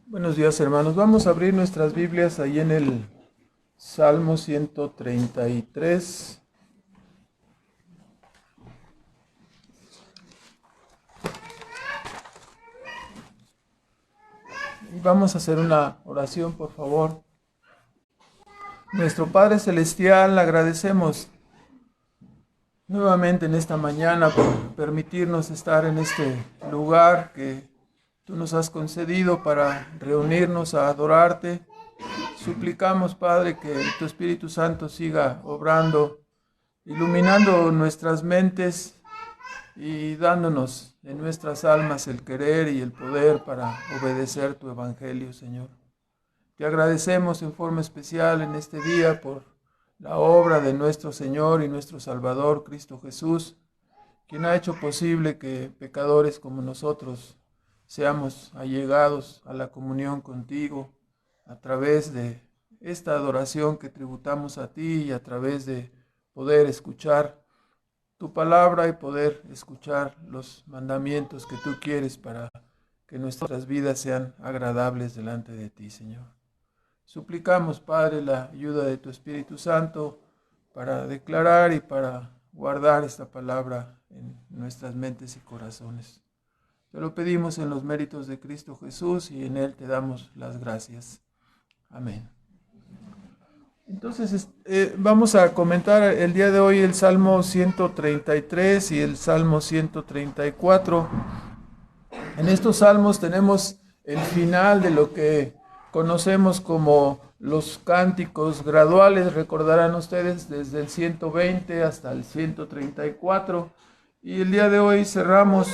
Buenos días, hermanos. Vamos a abrir nuestras Biblias ahí en el Salmo 133. Y vamos a hacer una oración, por favor. Nuestro Padre Celestial, agradecemos nuevamente en esta mañana por permitirnos estar en este lugar que tú nos has concedido para reunirnos a adorarte. Suplicamos, Padre, que tu Espíritu Santo siga obrando, iluminando nuestras mentes y dándonos en nuestras almas el querer y el poder para obedecer tu Evangelio, Señor. Te agradecemos en forma especial en este día por la obra de nuestro Señor y nuestro Salvador, Cristo Jesús, quien ha hecho posible que pecadores como nosotros seamos allegados a la comunión contigo a través de esta adoración que tributamos a ti y a través de poder escuchar tu palabra y poder escuchar los mandamientos que tú quieres para que nuestras vidas sean agradables delante de ti, Señor. Suplicamos, Padre, la ayuda de tu Espíritu Santo para declarar y para guardar esta palabra en nuestras mentes y corazones. Te lo pedimos en los méritos de Cristo Jesús y en Él te damos las gracias. Amén. Entonces vamos a comentar el día de hoy el Salmo 133 y el Salmo 134. En estos salmos tenemos el final de lo que conocemos como los cánticos graduales. Recordarán ustedes desde el 120 hasta el 134. Y el día de hoy cerramos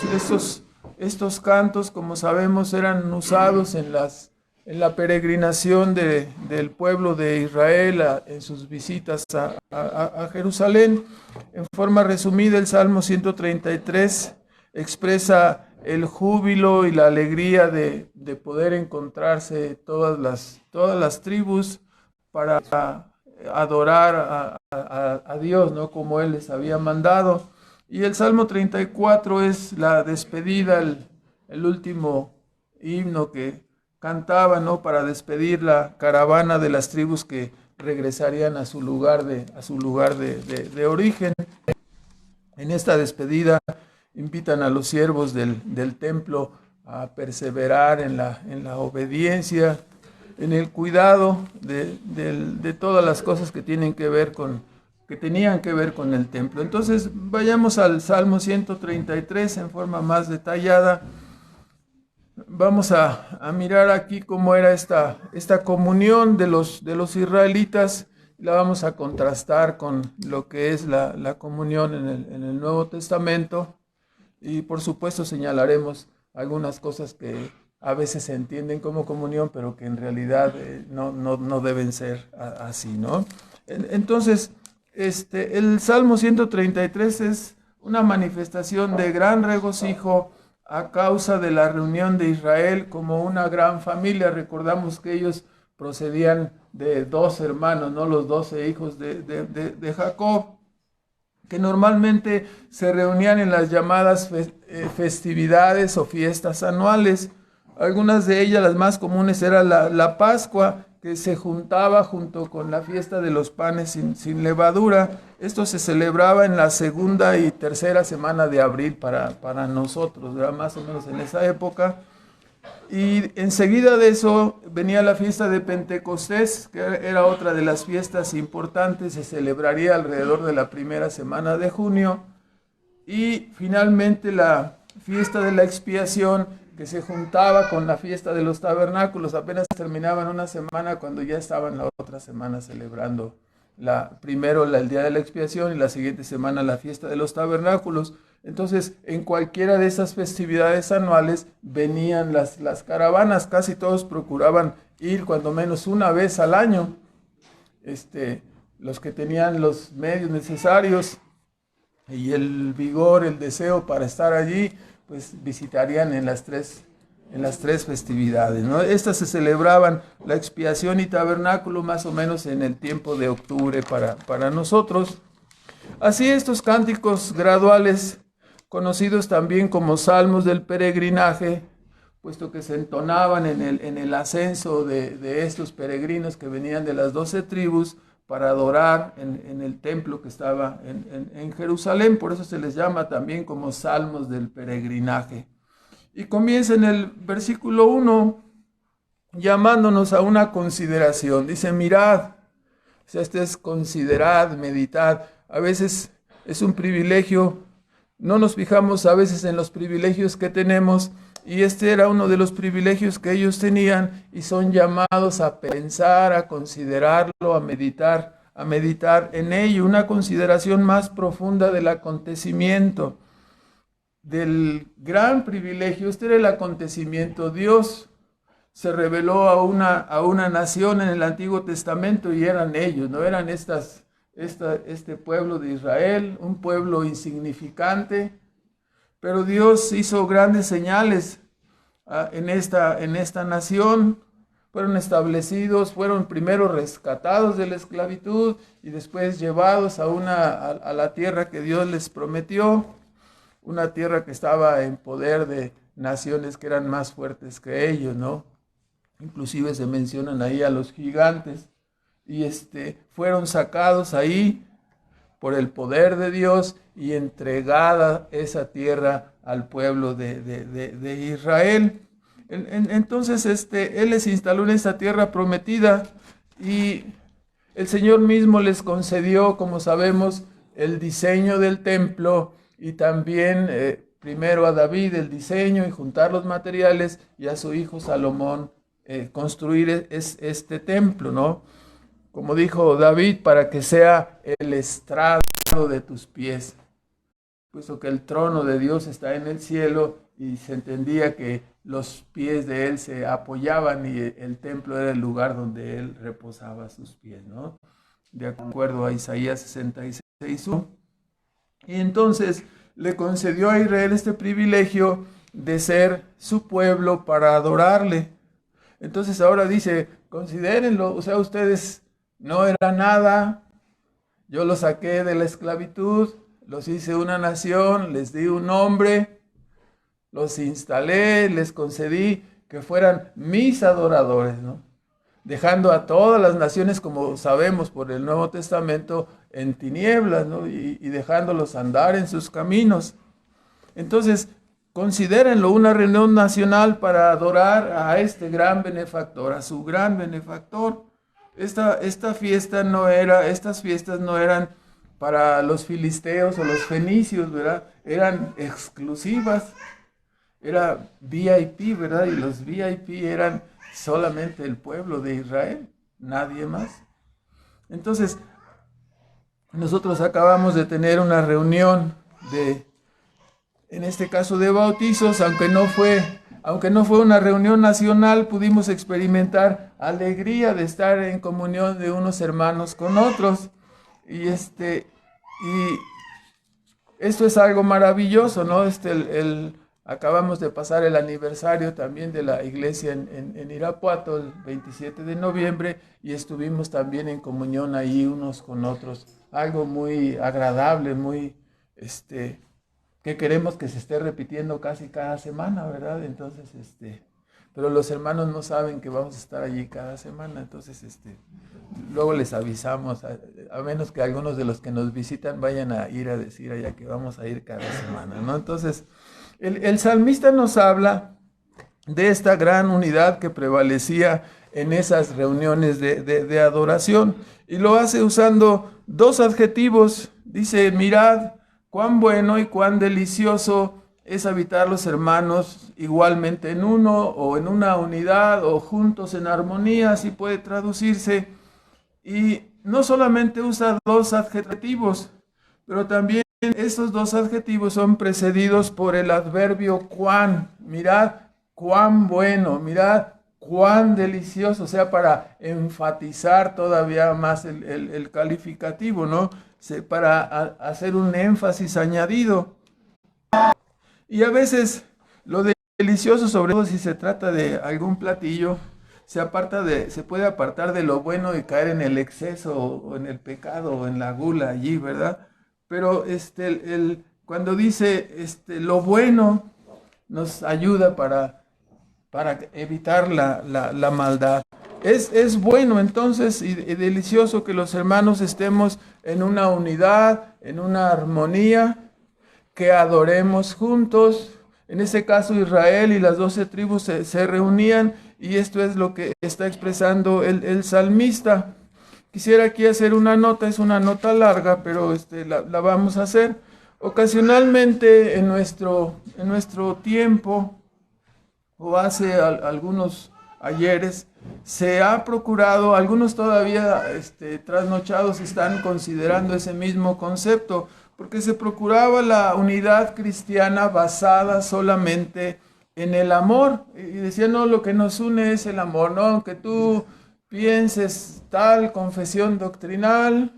estos cantos, como sabemos, eran usados en la peregrinación del pueblo de Israel en sus visitas a Jerusalén. En forma resumida, el Salmo 133 expresa el júbilo y la alegría de poder encontrarse todas las tribus para adorar a Dios, ¿no? Como Él les había mandado. Y el Salmo 34 es la despedida, el último himno que cantaba, ¿no? Para despedir la caravana de las tribus que regresarían a su lugar de origen. En esta despedida invitan a los siervos del templo a perseverar en la obediencia, en el cuidado de todas las cosas que tenían que ver con el templo. Entonces vayamos al Salmo 133 en forma más detallada. Vamos a mirar aquí cómo era esta comunión de los israelitas. La vamos a contrastar con lo que es la comunión en el Nuevo Testamento. Y por supuesto señalaremos algunas cosas que a veces se entienden como comunión, pero que en realidad no deben ser así, ¿no? Entonces, el Salmo 133 es una manifestación de gran regocijo a causa de la reunión de Israel como una gran familia. Recordamos que ellos procedían de 2 hermanos, ¿no? Los 12 hijos de Jacob, que normalmente se reunían en las llamadas festividades o fiestas anuales. Algunas de ellas, las más comunes, era la Pascua, que se juntaba junto con la fiesta de los panes sin levadura. Esto se celebraba en la segunda y tercera semana de abril para nosotros, ¿verdad? Más o menos en esa época. Y enseguida de eso venía la fiesta de Pentecostés, que era otra de las fiestas importantes, se celebraría alrededor de la primera semana de junio. Y finalmente la fiesta de la expiación, que se juntaba con la fiesta de los tabernáculos. Apenas terminaban una semana cuando ya estaban la otra semana celebrando primero el día de la expiación y la siguiente semana la fiesta de los tabernáculos. Entonces, en cualquiera de esas festividades anuales venían las caravanas. Casi todos procuraban ir cuando menos una vez al año. Los que tenían los medios necesarios y el vigor, el deseo para estar allí, pues visitarían en las tres festividades, ¿no? Estas se celebraban, la expiación y tabernáculo, más o menos en el tiempo de octubre para nosotros. Así, estos cánticos graduales, conocidos también como salmos del peregrinaje, puesto que se entonaban en el ascenso de estos peregrinos que venían de las 12 tribus para adorar en el templo que estaba en Jerusalén. Por eso se les llama también como salmos del peregrinaje. Y comienza en el versículo 1 llamándonos a una consideración. Dice, mirad, o sea, este es considerad, meditad. A veces es un privilegio, no nos fijamos a veces en los privilegios que tenemos, y este era uno de los privilegios que ellos tenían, y son llamados a pensar, a considerarlo, a meditar en ello, una consideración más profunda del acontecimiento, del gran privilegio. Este era el acontecimiento. Dios se reveló a una nación en el Antiguo Testamento y eran ellos, no eran este pueblo de Israel, un pueblo insignificante, pero Dios hizo grandes señales en esta nación. Fueron establecidos, fueron primero rescatados de la esclavitud y después llevados a la tierra que Dios les prometió, una tierra que estaba en poder de naciones que eran más fuertes que ellos, ¿no? Inclusive se mencionan ahí a los gigantes, y fueron sacados ahí por el poder de Dios y entregada esa tierra al pueblo de Israel. Entonces Él les instaló en esta tierra prometida, y el Señor mismo les concedió, como sabemos, el diseño del templo, y también primero a David el diseño y juntar los materiales, y a su hijo Salomón construir este templo, ¿no? Como dijo David, para que sea el estrado de tus pies, puesto que el trono de Dios está en el cielo, y se entendía que los pies de Él se apoyaban y el templo era el lugar donde Él reposaba sus pies, ¿no? De acuerdo a Isaías 66:1. Y entonces le concedió a Israel este privilegio de ser su pueblo para adorarle. Entonces ahora dice, considérenlo, o sea, ustedes no eran nada, yo los saqué de la esclavitud, los hice una nación, les di un nombre, los instalé, les concedí que fueran mis adoradores, ¿no? Dejando a todas las naciones, como sabemos por el Nuevo Testamento, en tinieblas, ¿no? Y dejándolos andar en sus caminos. Entonces, considérenlo una reunión nacional para adorar a este gran benefactor, a su gran benefactor. Estas fiestas no eran para los filisteos o los fenicios, ¿verdad? Eran exclusivas, era VIP, ¿verdad? Y los VIP eran solamente el pueblo de Israel, nadie más. Entonces, nosotros acabamos de tener una reunión en este caso de bautizos, aunque no fue una reunión nacional, pudimos experimentar alegría de estar en comunión de unos hermanos con otros. Y esto es algo maravilloso, ¿no? Acabamos de pasar el aniversario también de la iglesia en Irapuato, el 27 de noviembre, y estuvimos también en comunión ahí unos con otros. Algo muy agradable, muy, que queremos que se esté repitiendo casi cada semana, ¿verdad? Entonces, pero los hermanos no saben que vamos a estar allí cada semana, entonces, luego les avisamos, a menos que algunos de los que nos visitan vayan a ir a decir allá que vamos a ir cada semana, ¿no? Entonces, el salmista nos habla de esta gran unidad que prevalecía en esas reuniones de adoración, y lo hace usando dos adjetivos. Dice, mirad cuán bueno y cuán delicioso es habitar los hermanos igualmente en uno, o en una unidad, o juntos en armonía, así puede traducirse. Y no solamente usa dos adjetivos, pero también estos dos adjetivos son precedidos por el adverbio cuán. Mirad cuán bueno, mirad cuán delicioso, o sea, para enfatizar todavía más el calificativo, ¿no? Para hacer un énfasis añadido. Y a veces lo delicioso, sobre todo si se trata de algún platillo, se puede apartar de lo bueno y caer en el exceso o en el pecado o en la gula allí, ¿verdad? Pero cuando dice lo bueno, nos ayuda para para evitar la maldad. Es bueno entonces y delicioso que los hermanos estemos en una unidad, en una armonía, que adoremos juntos. En ese caso Israel y las 12 tribus se reunían, y esto es lo que está expresando el salmista. Quisiera aquí hacer una nota, es una nota larga, pero la vamos a hacer. Ocasionalmente en nuestro tiempo, o hace algunos ayeres, se ha procurado, algunos todavía trasnochados están considerando ese mismo concepto, porque se procuraba la unidad cristiana basada solamente en el amor, y decían, no, lo que nos une es el amor, no, aunque tú pienses tal confesión doctrinal,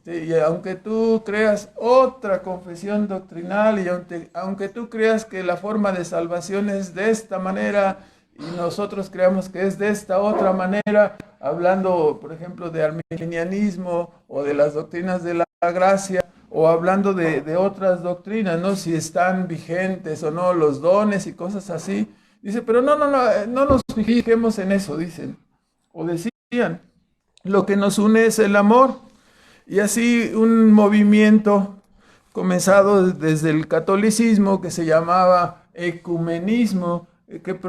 y aunque tú creas otra confesión doctrinal, y aunque tú creas que la forma de salvación es de esta manera, y nosotros creamos que es de esta otra manera, hablando, por ejemplo, de arminianismo o de las doctrinas de la gracia, o hablando de otras doctrinas, ¿no? Si están vigentes o no los dones y cosas así. Dice, pero no nos fijemos en eso, dicen, o decían, lo que nos une es el amor. Y así un movimiento comenzado desde el catolicismo, que se llamaba ecumenismo, que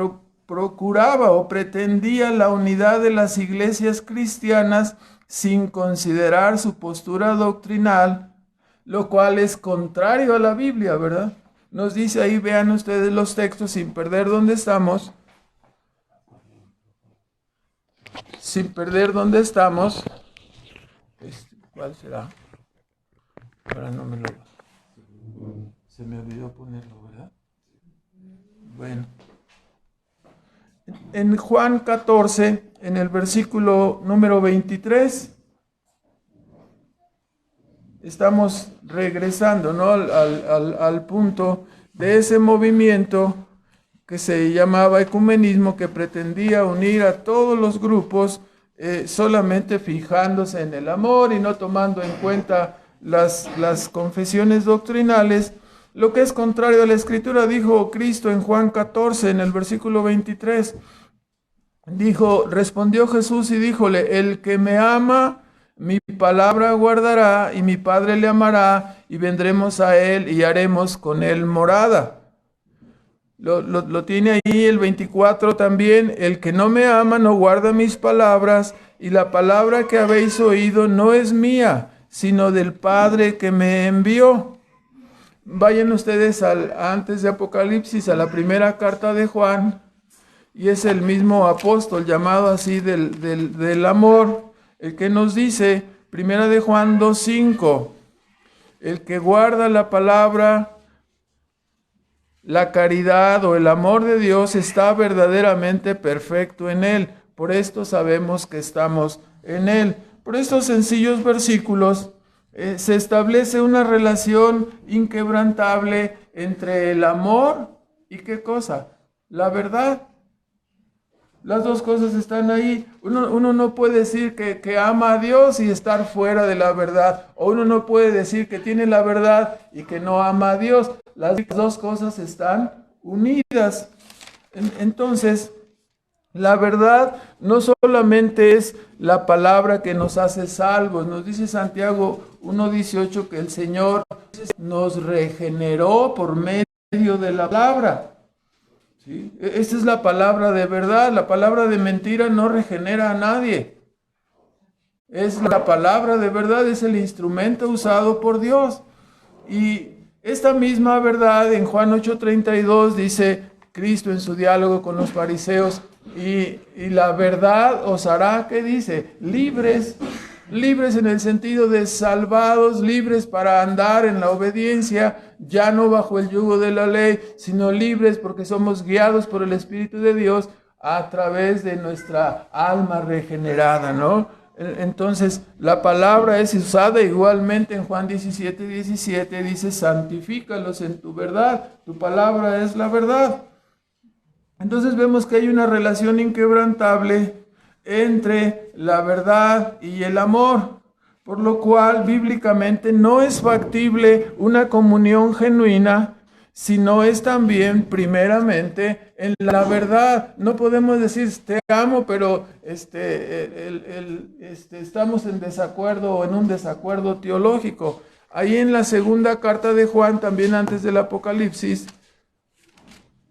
procuraba o pretendía la unidad de las iglesias cristianas sin considerar su postura doctrinal, lo cual es contrario a la Biblia, ¿verdad? Nos dice ahí, vean ustedes los textos sin perder dónde estamos. Sin perder dónde estamos. ¿Cuál será? Ahora no me lo... Se me olvidó ponerlo, ¿verdad? Bueno. En Juan 14, en el versículo número 23, estamos regresando, ¿no?, al punto de ese movimiento que se llamaba ecumenismo, que pretendía unir a todos los grupos, solamente fijándose en el amor y no tomando en cuenta las confesiones doctrinales, lo que es contrario a la Escritura. Dijo Cristo en Juan 14, en el versículo 23, respondió Jesús y díjole, el que me ama, mi palabra guardará, y mi Padre le amará, y vendremos a él y haremos con él morada. Lo tiene ahí el 24 también, el que no me ama no guarda mis palabras, y la palabra que habéis oído no es mía, sino del Padre que me envió. Vayan ustedes antes de Apocalipsis, a la primera carta de Juan, y es el mismo apóstol llamado así del amor, el que nos dice, primera de Juan 2:5, el que guarda la palabra, la caridad o el amor de Dios está verdaderamente perfecto en él. Por esto sabemos que estamos en él. Por estos sencillos versículos se establece una relación inquebrantable entre el amor y ¿qué cosa? La verdad. Las dos cosas están ahí. Uno no puede decir que ama a Dios y estar fuera de la verdad. O uno no puede decir que tiene la verdad y que no ama a Dios. Las dos cosas están unidas. Entonces, la verdad no solamente es la palabra que nos hace salvos. Nos dice Santiago 1:18 que el Señor nos regeneró por medio de la palabra. ¿Sí? Esta es la palabra de verdad. La palabra de mentira no regenera a nadie. Es la palabra de verdad, es el instrumento usado por Dios. Y esta misma verdad en Juan 8:32 dice Cristo en su diálogo con los fariseos, y la verdad os hará, ¿qué dice? Libres. Libres en el sentido de salvados, libres para andar en la obediencia, ya no bajo el yugo de la ley, sino libres porque somos guiados por el Espíritu de Dios a través de nuestra alma regenerada, ¿no? Entonces, la palabra es usada igualmente en Juan 17:17, dice, santifícalos en tu verdad, tu palabra es la verdad. Entonces vemos que hay una relación inquebrantable entre la verdad y el amor, por lo cual bíblicamente no es factible una comunión genuina sino es también primeramente en la verdad. No podemos decir te amo, pero estamos en desacuerdo o en un desacuerdo teológico. Ahí en la segunda carta de Juan, también antes del Apocalipsis,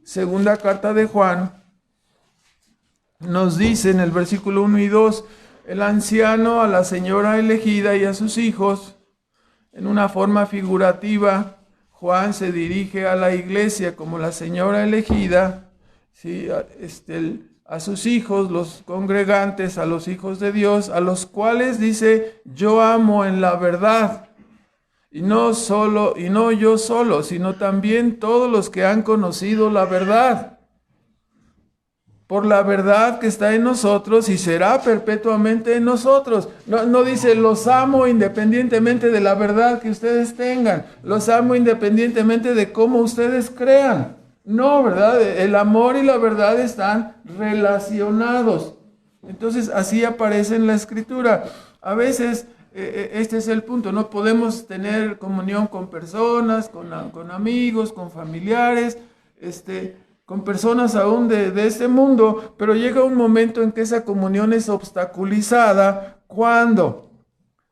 segunda carta de Juan, nos dice en el versículo 1 y 2, el anciano a la señora elegida y a sus hijos, en una forma figurativa, Juan se dirige a la iglesia como la señora elegida, ¿sí? A sus hijos, los congregantes, a los hijos de Dios, a los cuales dice, yo amo en la verdad. Y no yo solo, sino también todos los que han conocido la verdad. Por la verdad que está en nosotros y será perpetuamente en nosotros. No dice, los amo independientemente de la verdad que ustedes tengan. Los amo independientemente de cómo ustedes crean. No, ¿verdad? El amor y la verdad están relacionados. Entonces, así aparece en la Escritura. A veces, este es el punto, no podemos tener comunión con personas, con amigos, con familiares, con personas aún de este mundo, pero llega un momento en que esa comunión es obstaculizada. ¿Cuándo?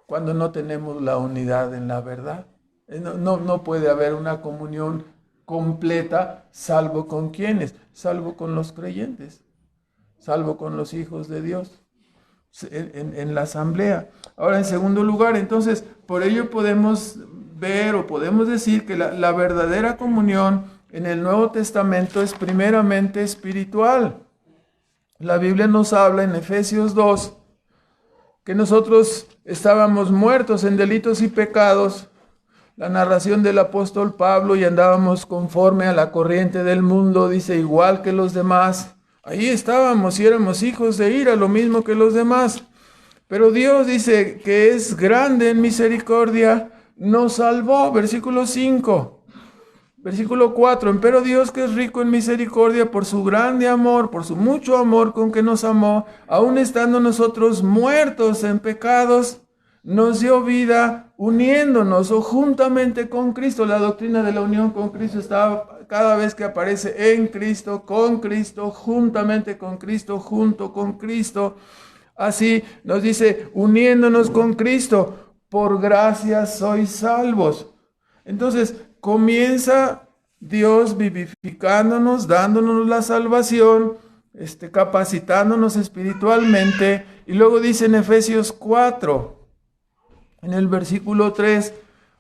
Cuando no tenemos la unidad en la verdad. No puede haber una comunión completa, salvo con ¿quiénes? Salvo con los creyentes, salvo con los hijos de Dios, en la asamblea. Ahora, en segundo lugar, entonces, por ello podemos ver o podemos decir que la verdadera comunión en el Nuevo Testamento es primeramente espiritual. La Biblia nos habla en Efesios 2 que nosotros estábamos muertos en delitos y pecados, la narración del apóstol Pablo, y andábamos conforme a la corriente del mundo, dice, igual que los demás. Ahí estábamos y éramos hijos de ira, lo mismo que los demás. Pero Dios dice que es grande en misericordia, nos salvó, versículo 5. Versículo 4, empero Dios que es rico en misericordia por su grande amor, por su mucho amor con que nos amó, aun estando nosotros muertos en pecados, nos dio vida uniéndonos o juntamente con Cristo. La doctrina de la unión con Cristo está cada vez que aparece en Cristo, con Cristo, juntamente con Cristo, junto con Cristo. Así nos dice, uniéndonos con Cristo, por gracia sois salvos. Entonces, comienza Dios vivificándonos, dándonos la salvación, capacitándonos espiritualmente. Y luego dice en Efesios 4, en el versículo 3,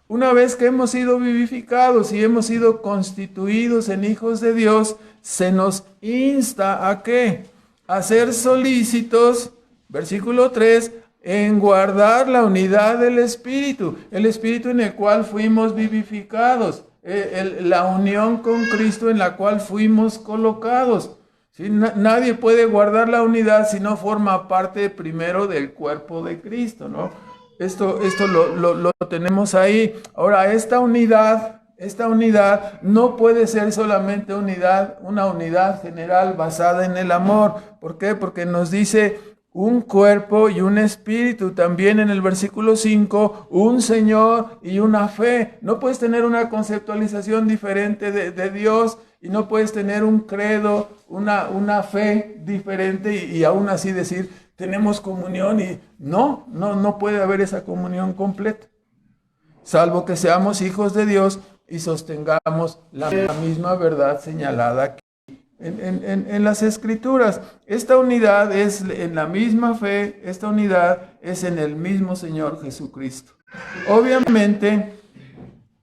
una vez que hemos sido vivificados y hemos sido constituidos en hijos de Dios, se nos insta ¿a qué? A ser solícitos, versículo 3, en guardar la unidad del Espíritu, el Espíritu en el cual fuimos vivificados, la unión con Cristo en la cual fuimos colocados. ¿Sí? Nadie puede guardar la unidad si no forma parte primero del cuerpo de Cristo, ¿no? Esto lo tenemos ahí. Ahora, esta unidad no puede ser solamente una unidad general basada en el amor. ¿Por qué? Porque nos dice un cuerpo y un espíritu. También en el versículo 5, un Señor y una fe. No puedes tener una conceptualización diferente de Dios y no puedes tener un credo, una fe diferente y aún así decir, tenemos comunión y no puede haber esa comunión completa. Salvo que seamos hijos de Dios y sostengamos la misma verdad señalada aquí en las Escrituras. Esta unidad es en la misma fe, esta unidad es en el mismo Señor Jesucristo. Obviamente,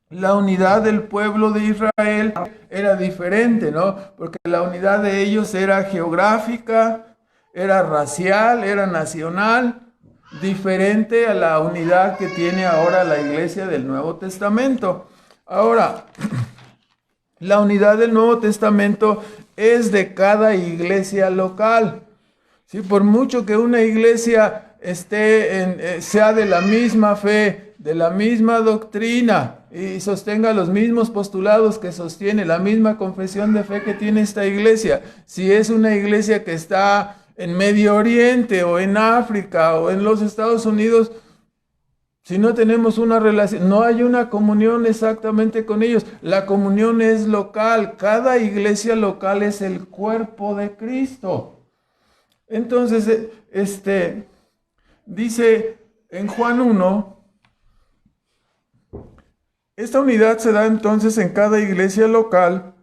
la unidad del pueblo de Israel era diferente, ¿no? Porque la unidad de ellos era geográfica, era racial, era nacional, diferente a la unidad que tiene ahora la iglesia del Nuevo Testamento. Ahora, la unidad del Nuevo Testamento es de cada iglesia local. ¿Sí? Por mucho que una iglesia sea de la misma fe, de la misma doctrina y sostenga los mismos postulados que sostiene, la misma confesión de fe que tiene esta iglesia, si es una iglesia que está en Medio Oriente o en África o en los Estados Unidos, Si no tenemos una relación, no hay una comunión exactamente con ellos. La comunión es local. Cada iglesia local es el cuerpo de Cristo. Entonces, dice en Juan 1, esta unidad se da entonces en cada iglesia local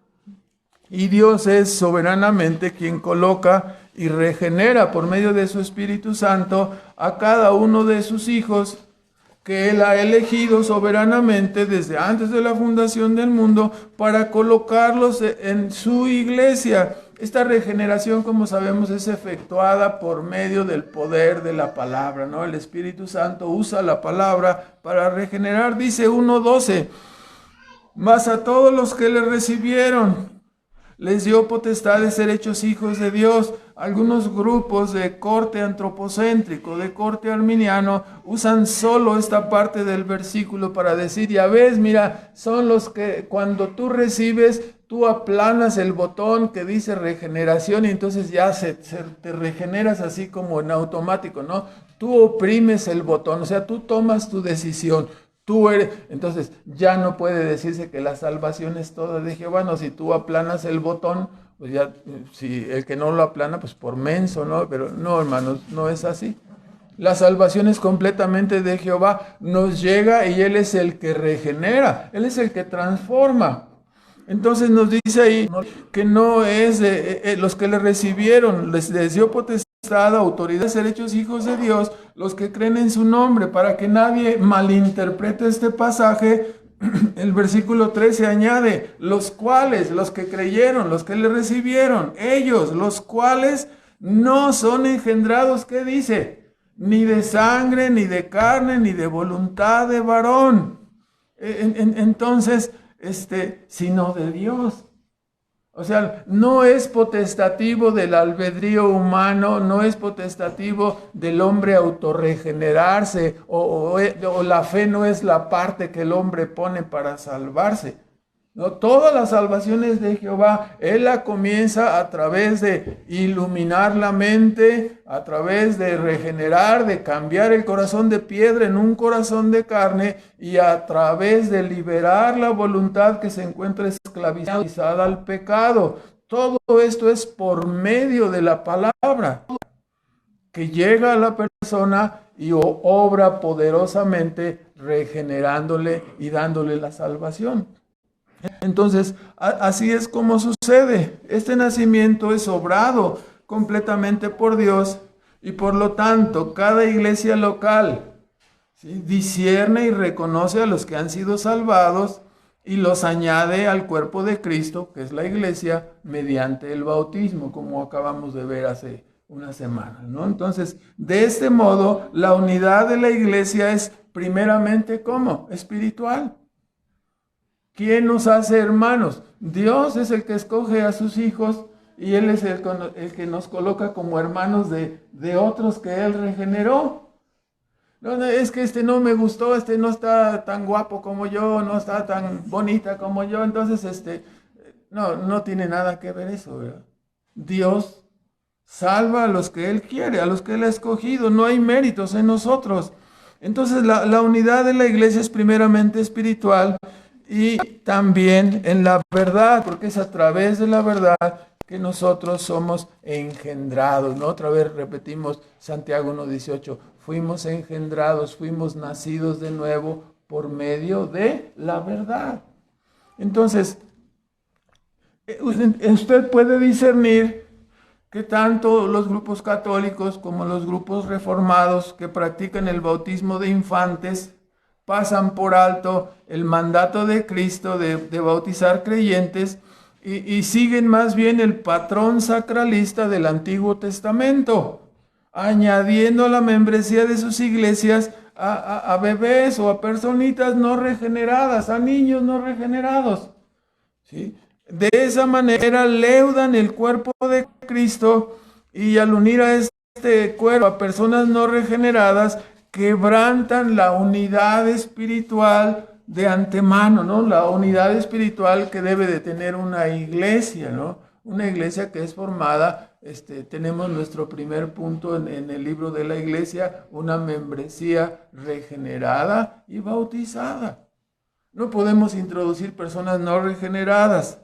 y Dios es soberanamente quien coloca y regenera por medio de su Espíritu Santo a cada uno de sus hijos que Él ha elegido soberanamente desde antes de la fundación del mundo para colocarlos en su iglesia. Esta regeneración, como sabemos, es efectuada por medio del poder de la palabra, ¿no? El Espíritu Santo usa la palabra para regenerar. Dice 1:12, mas a todos los que le recibieron, les dio potestad de ser hechos hijos de Dios. Algunos grupos de corte antropocéntrico, de corte arminiano, usan solo esta parte del versículo para decir, ya ves, mira, son los que cuando tú recibes, tú aplanas el botón que dice regeneración y entonces ya te regeneras así como en automático, ¿no? Tú oprimes el botón, o sea, tú tomas tu decisión. Entonces ya no puede decirse que la salvación es toda de Jehová, no, si tú aplanas el botón, pues ya, si el que no lo aplana, pues por menso, ¿no? Pero no, hermanos, no es así. La salvación es completamente de Jehová, nos llega y Él es el que regenera, Él es el que transforma. Entonces nos dice ahí que no es los que le recibieron, les dio potestad, autoridad de ser hechos hijos de Dios, los que creen en su nombre. Para que nadie malinterprete este pasaje, el versículo 13 añade, los cuales, los que creyeron, los que le recibieron, ellos, los cuales no son engendrados, ¿qué dice? Ni de sangre, ni de carne, ni de voluntad de varón. Entonces, sino de Dios. O sea, no es potestativo del albedrío humano, no es potestativo del hombre autorregenerarse, o la fe no es la parte que el hombre pone para salvarse. No, toda la salvación es de Jehová. Él la comienza a través de iluminar la mente, a través de regenerar, de cambiar el corazón de piedra en un corazón de carne y a través de liberar la voluntad que se encuentra esclavizada al pecado. Todo esto es por medio de la palabra que llega a la persona y obra poderosamente regenerándole y dándole la salvación. Entonces, así es como sucede. Este nacimiento es obrado completamente por Dios y por lo tanto cada iglesia local, ¿sí?, discierne y reconoce a los que han sido salvados y los añade al cuerpo de Cristo, que es la iglesia, mediante el bautismo, como acabamos de ver hace una semana, ¿no? Entonces, de este modo, la unidad de la iglesia es primeramente, ¿cómo? Espiritual. ¿Quién nos hace hermanos? Dios es el que escoge a sus hijos y Él es el que nos coloca como hermanos de otros que Él regeneró. No, es que no me gustó, no está tan guapo como yo, no está tan bonita como yo, entonces no tiene nada que ver eso, ¿verdad? Dios salva a los que Él quiere, a los que Él ha escogido, no hay méritos en nosotros. Entonces la unidad de la iglesia es primeramente espiritual, y también en la verdad, porque es a través de la verdad que nosotros somos engendrados, ¿no? Otra vez repetimos Santiago 1:18, fuimos engendrados, fuimos nacidos de nuevo por medio de la verdad. Entonces, usted puede discernir que tanto los grupos católicos como los grupos reformados que practican el bautismo de infantes pasan por alto el mandato de Cristo de bautizar creyentes y siguen más bien el patrón sacralista del Antiguo Testamento, añadiendo a la membresía de sus iglesias a bebés o a personitas no regeneradas, a niños no regenerados, ¿sí? De esa manera leudan el cuerpo de Cristo y al unir a este cuerpo a personas no regeneradas, quebrantan la unidad espiritual de antemano, ¿no? La unidad espiritual que debe de tener una iglesia, ¿no? Una iglesia que es formada, tenemos nuestro primer punto en el libro de la iglesia, una membresía regenerada y bautizada. No podemos introducir personas no regeneradas,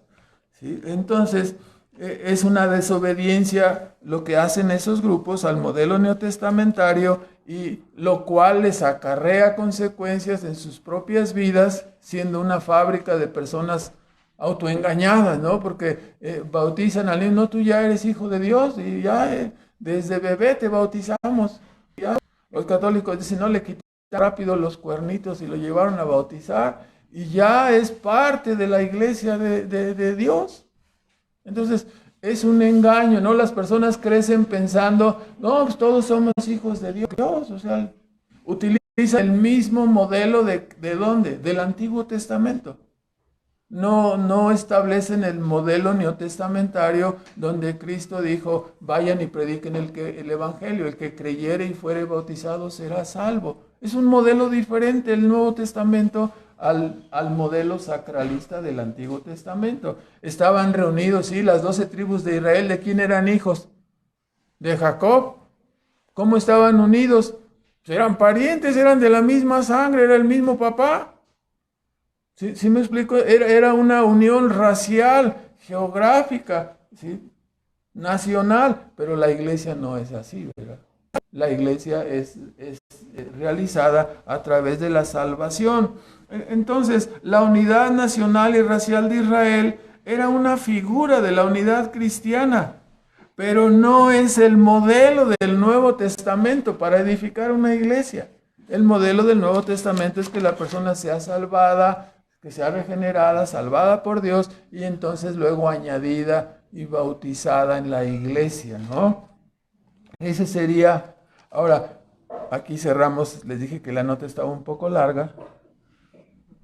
¿sí? Entonces, es una desobediencia lo que hacen esos grupos al modelo neotestamentario, y lo cual les acarrea consecuencias en sus propias vidas, siendo una fábrica de personas autoengañadas, ¿no? Porque bautizan al niño, no, tú ya eres hijo de Dios y ya desde bebé te bautizamos. Ya. Los católicos dicen, no, le quitaron rápido los cuernitos y lo llevaron a bautizar y ya es parte de la iglesia de Dios. Entonces, es un engaño, ¿no? Las personas crecen pensando, no, pues todos somos hijos de Dios, o sea, utilizan el mismo modelo ¿de dónde? Del Antiguo Testamento. No establecen el modelo neotestamentario donde Cristo dijo, vayan y prediquen el Evangelio, el que creyere y fuere bautizado será salvo. Es un modelo diferente el Nuevo Testamento al modelo sacralista del Antiguo Testamento. Estaban reunidos, sí, las 12 tribus de Israel. ¿De quién eran hijos? De Jacob. ¿Cómo estaban unidos? Eran parientes, eran de la misma sangre, era el mismo papá. ¿Sí me explico? Era una unión racial, geográfica, ¿sí? Nacional, pero la iglesia no es así, ¿verdad? La iglesia es realizada a través de la salvación. Entonces, la unidad nacional y racial de Israel era una figura de la unidad cristiana, pero no es el modelo del Nuevo Testamento para edificar una iglesia. El modelo del Nuevo Testamento es que la persona sea salvada, que sea regenerada, salvada por Dios y entonces luego añadida y bautizada en la iglesia, ¿no? Ese sería. Ahora, aquí cerramos, les dije que la nota estaba un poco larga.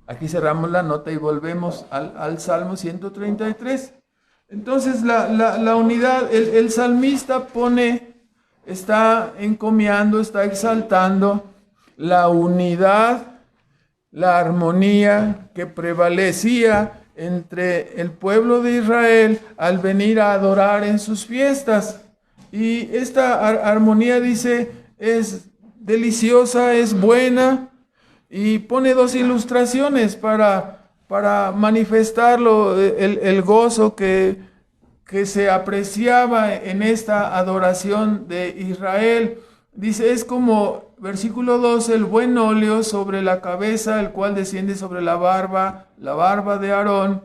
Aquí cerramos la nota y volvemos al Salmo 133. Entonces, la unidad, el salmista está encomiando, está exaltando la unidad, la armonía que prevalecía entre el pueblo de Israel al venir a adorar en sus fiestas. Y esta armonía, dice, es deliciosa, es buena, y pone dos ilustraciones para manifestarlo, el gozo que se apreciaba en esta adoración de Israel. Dice, es como, versículo 12, el buen óleo sobre la cabeza, el cual desciende sobre la barba de Aarón,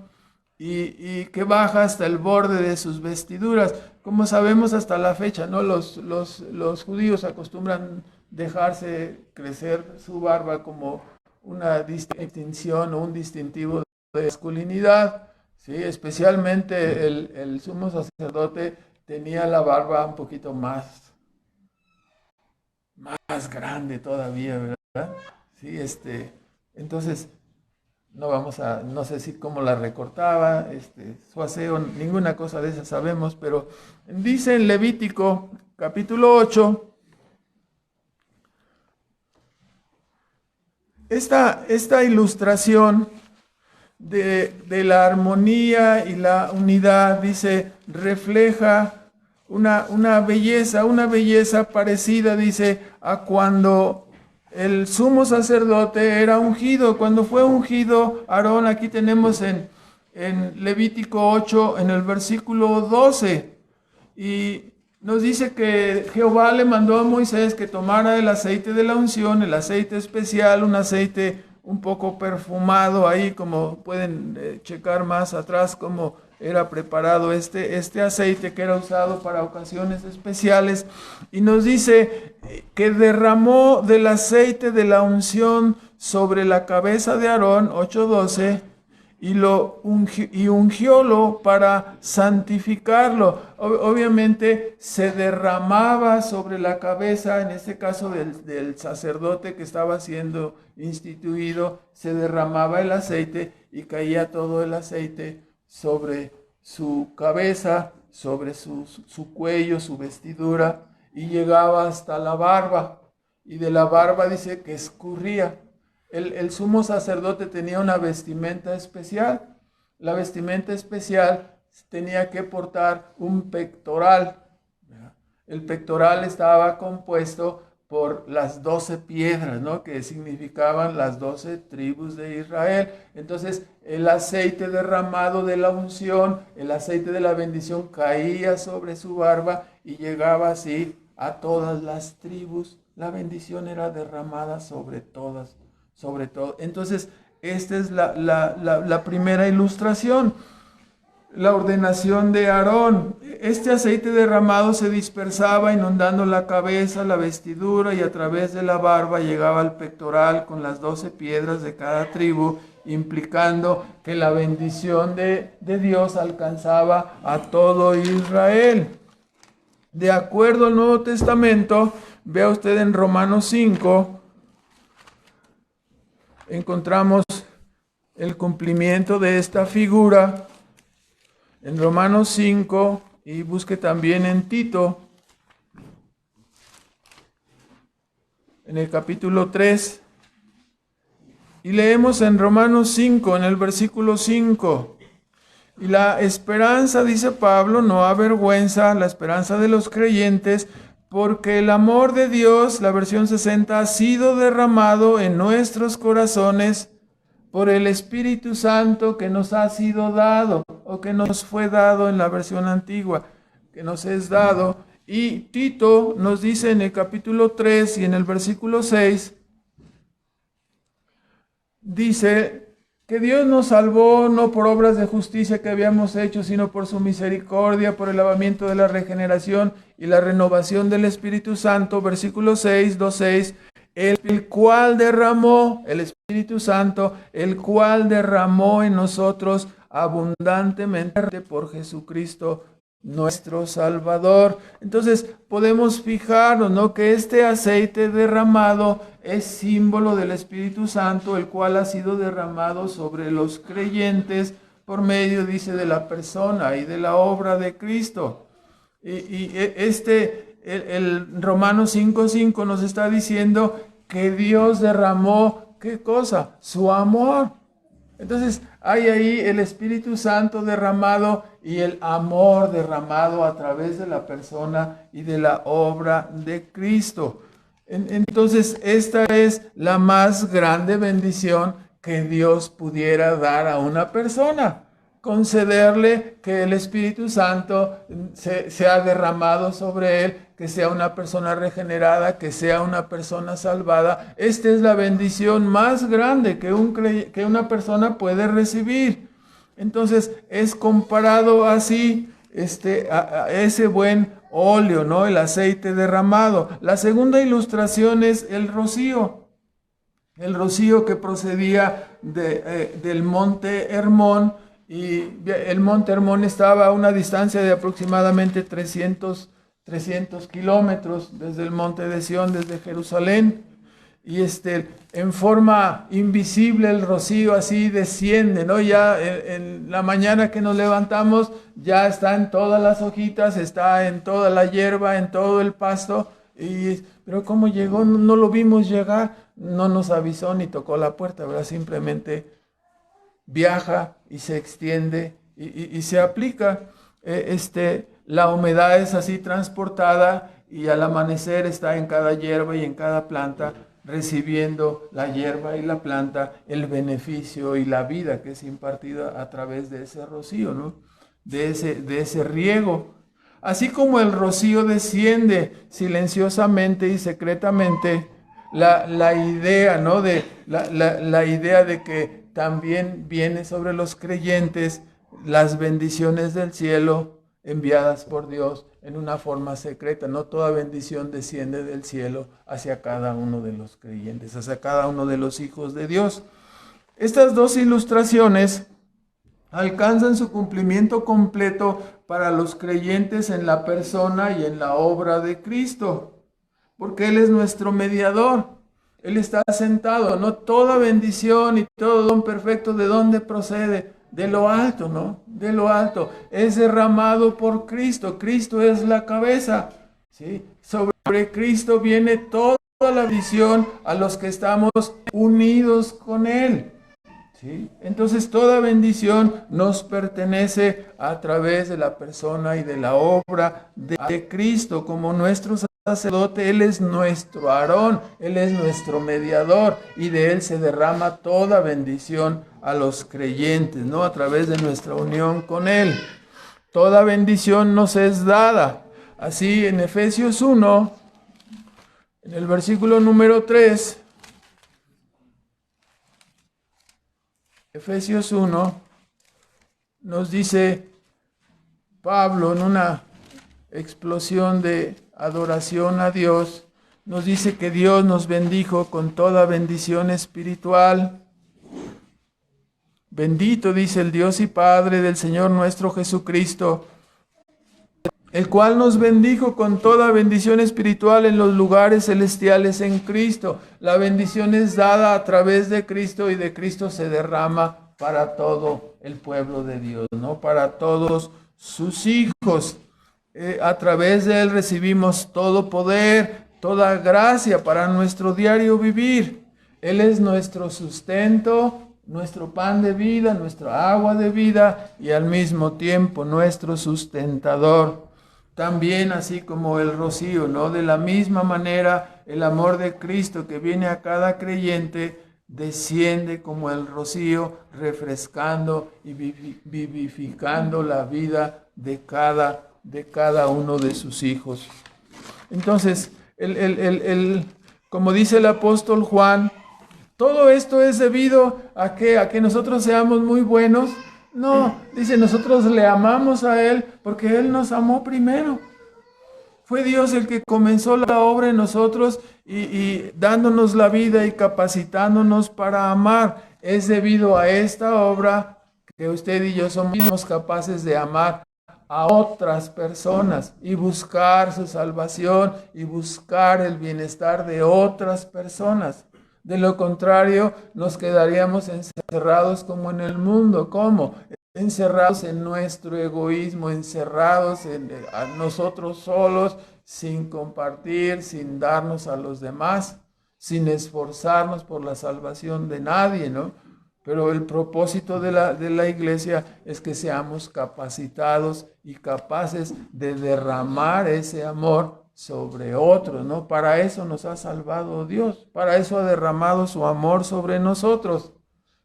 y que baja hasta el borde de sus vestiduras. Como sabemos hasta la fecha, ¿no? Los judíos acostumbran dejarse crecer su barba como una distinción o un distintivo de masculinidad, ¿sí? Especialmente el sumo sacerdote tenía la barba un poquito más grande todavía, ¿verdad? Sí, entonces no sé si cómo la recortaba, su aseo, ninguna cosa de esa sabemos, pero dice en Levítico capítulo 8, esta ilustración de la armonía y la unidad, dice, refleja una belleza parecida, dice, a cuando el sumo sacerdote era ungido. Cuando fue ungido Aarón, aquí tenemos en Levítico 8, en el versículo 12, y nos dice que Jehová le mandó a Moisés que tomara el aceite de la unción, el aceite especial, un aceite un poco perfumado, ahí como pueden checar más atrás cómo era preparado este aceite que era usado para ocasiones especiales, y nos dice que derramó del aceite de la unción sobre la cabeza de Aarón, 8:12, y ungiólo para santificarlo. Obviamente se derramaba sobre la cabeza, en este caso del sacerdote que estaba siendo instituido, se derramaba el aceite y caía todo el aceite sobre su cabeza, sobre su cuello, su vestidura, y llegaba hasta la barba, y de la barba dice que escurría. El sumo sacerdote tenía una vestimenta especial. La vestimenta especial tenía que portar un pectoral. El pectoral estaba compuesto por las 12 piedras, ¿no? Que significaban las 12 tribus de Israel. Entonces, el aceite derramado de la unción, el aceite de la bendición caía sobre su barba y llegaba así a todas las tribus. La bendición era derramada sobre todas, sobre todo. Entonces, esta es la primera ilustración. La ordenación de Aarón. Este aceite derramado se dispersaba inundando la cabeza, la vestidura y a través de la barba llegaba al pectoral con las 12 piedras de cada tribu, implicando que la bendición de Dios alcanzaba a todo Israel. De acuerdo al Nuevo Testamento, vea usted en Romanos 5, encontramos el cumplimiento de esta figura. En Romanos 5, y busque también en Tito, en el capítulo 3, y leemos en Romanos 5, en el versículo 5, y la esperanza, dice Pablo, no avergüenza, la esperanza de los creyentes, porque el amor de Dios, la versión 60, ha sido derramado en nuestros corazones por el Espíritu Santo que nos ha sido dado, o que nos fue dado en la versión antigua, que nos es dado. Y Tito nos dice en el capítulo 3 y en el versículo 6, dice que Dios nos salvó no por obras de justicia que habíamos hecho, sino por su misericordia, por el lavamiento de la regeneración y la renovación del Espíritu Santo. Versículo 6, 2:6. El cual derramó, el Espíritu Santo, el cual derramó en nosotros abundantemente por Jesucristo nuestro Salvador. Entonces podemos fijarnos, ¿no?, que este aceite derramado es símbolo del Espíritu Santo, el cual ha sido derramado sobre los creyentes por medio, dice, de la persona y de la obra de Cristo. El Romanos 5:5 nos está diciendo que Dios derramó, ¿qué cosa? Su amor. Entonces hay ahí el Espíritu Santo derramado y el amor derramado a través de la persona y de la obra de Cristo. Entonces esta es la más grande bendición que Dios pudiera dar a una persona. Concederle que el Espíritu Santo sea derramado sobre él, que sea una persona regenerada, que sea una persona salvada. Esta es la bendición más grande que una persona puede recibir. Entonces es comparado así a ese buen óleo, ¿no?, el aceite derramado. La segunda ilustración es el rocío. El rocío que procedía del monte Hermón. Y el monte Hermón estaba a una distancia de aproximadamente 300 kilómetros desde el monte de Sión, desde Jerusalén. Y en forma invisible el rocío así desciende, ¿no? Ya en la mañana que nos levantamos ya está en todas las hojitas, está en toda la hierba, en todo el pasto. Pero ¿cómo llegó? No lo vimos llegar, no nos avisó ni tocó la puerta, ¿verdad? Simplemente viaja y se extiende y se aplica. La humedad es así transportada y al amanecer está en cada hierba y en cada planta, recibiendo la hierba y la planta el beneficio y la vida que es impartida a través de ese rocío, ¿no?, de ese riego. Así como el rocío desciende silenciosamente y secretamente, la idea, ¿no?, la idea de que también viene sobre los creyentes las bendiciones del cielo enviadas por Dios en una forma secreta. No toda bendición desciende del cielo hacia cada uno de los creyentes, hacia cada uno de los hijos de Dios. Estas dos ilustraciones alcanzan su cumplimiento completo para los creyentes en la persona y en la obra de Cristo, porque Él es nuestro mediador. Él está sentado, ¿no? Toda bendición y todo don perfecto, ¿de dónde procede? De lo alto, ¿no? De lo alto. Es derramado por Cristo. Cristo es la cabeza, ¿sí? Sobre Cristo viene toda la bendición a los que estamos unidos con Él, ¿sí? ¿sí? Entonces toda bendición nos pertenece a través de la persona y de la obra de Cristo como nuestro sacerdote. Él es nuestro Aarón, Él es nuestro mediador y de Él se derrama toda bendición a los creyentes, ¿no? A través de nuestra unión con Él. Toda bendición nos es dada. Así en Efesios 1, en el versículo número 3, Efesios 1, nos dice Pablo en una explosión de adoración a Dios, nos dice que Dios nos bendijo con toda bendición espiritual. Bendito, dice, el Dios y Padre del Señor nuestro Jesucristo, el cual nos bendijo con toda bendición espiritual en los lugares celestiales en Cristo. La bendición es dada a través de Cristo y de Cristo se derrama para todo el pueblo de Dios, ¿no? Para todos sus hijos. A través de Él recibimos todo poder, toda gracia para nuestro diario vivir. Él es nuestro sustento, nuestro pan de vida, nuestra agua de vida y al mismo tiempo nuestro sustentador. También así como el rocío, ¿no? De la misma manera, el amor de Cristo que viene a cada creyente desciende como el rocío, refrescando y vivificando la vida de cada uno de sus hijos. Entonces, como dice el apóstol Juan, todo esto es debido a que nosotros seamos muy buenos. No, dice, nosotros le amamos a Él porque Él nos amó primero. Fue Dios el que comenzó la obra en nosotros y dándonos la vida y capacitándonos para amar. Es debido a esta obra que usted y yo somos capaces de amar a otras personas y buscar su salvación y buscar el bienestar de otras personas. De lo contrario, nos quedaríamos encerrados como en el mundo. ¿Cómo? Encerrados en nuestro egoísmo, encerrados en nosotros solos, sin compartir, sin darnos a los demás, sin esforzarnos por la salvación de nadie, ¿no? Pero el propósito de la iglesia es que seamos capacitados y capaces de derramar ese amor sobre otros, ¿no? Para eso nos ha salvado Dios, para eso ha derramado su amor sobre nosotros.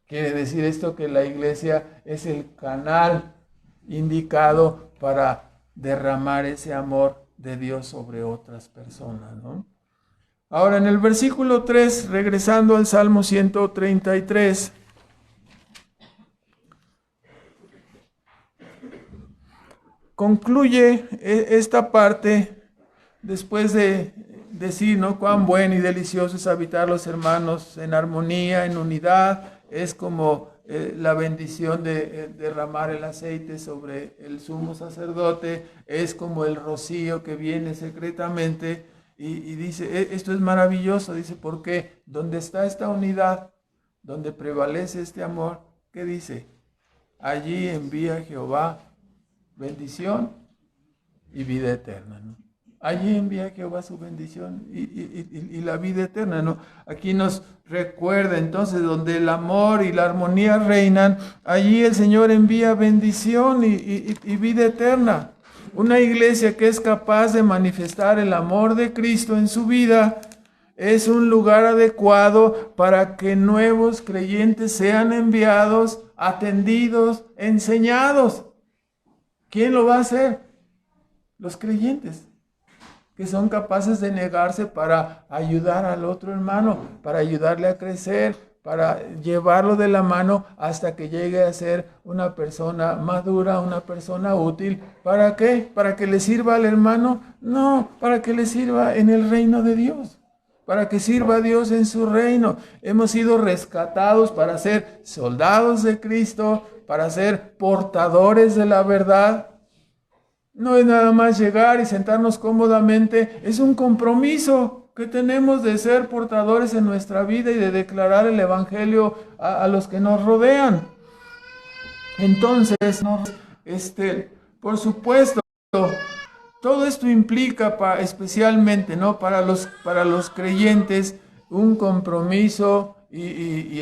Quiere decir esto que la iglesia es el canal indicado para derramar ese amor de Dios sobre otras personas, ¿no? Ahora en el versículo 3, regresando al Salmo 133, concluye esta parte después de decir, ¿no? Cuán bueno y delicioso es habitar los hermanos en armonía, en unidad. Es como la bendición de derramar el aceite sobre el sumo sacerdote. Es como el rocío que viene secretamente. Y dice, esto es maravilloso. Dice, porque donde está esta unidad, donde prevalece este amor, ¿qué dice? Allí envía Jehová bendición y vida eterna, ¿no? Allí envía Jehová su bendición y la vida eterna, ¿no? Aquí nos recuerda entonces donde el amor y la armonía reinan, allí el Señor envía bendición y vida eterna. Una iglesia que es capaz de manifestar el amor de Cristo en su vida es un lugar adecuado para que nuevos creyentes sean enviados, atendidos, enseñados. ¿Quién lo va a hacer? Los creyentes, que son capaces de negarse para ayudar al otro hermano, para ayudarle a crecer, para llevarlo de la mano hasta que llegue a ser una persona madura, una persona útil. ¿Para qué? ¿Para que le sirva al hermano? No, para que le sirva en el reino de Dios, para que sirva a Dios en su reino. Hemos sido rescatados para ser soldados de Cristo, para ser portadores de la verdad. No es nada más llegar y sentarnos cómodamente, es un compromiso que tenemos de ser portadores en nuestra vida y de declarar el evangelio a los que nos rodean. Entonces, por supuesto, todo esto implica especialmente, ¿no? para los creyentes un compromiso y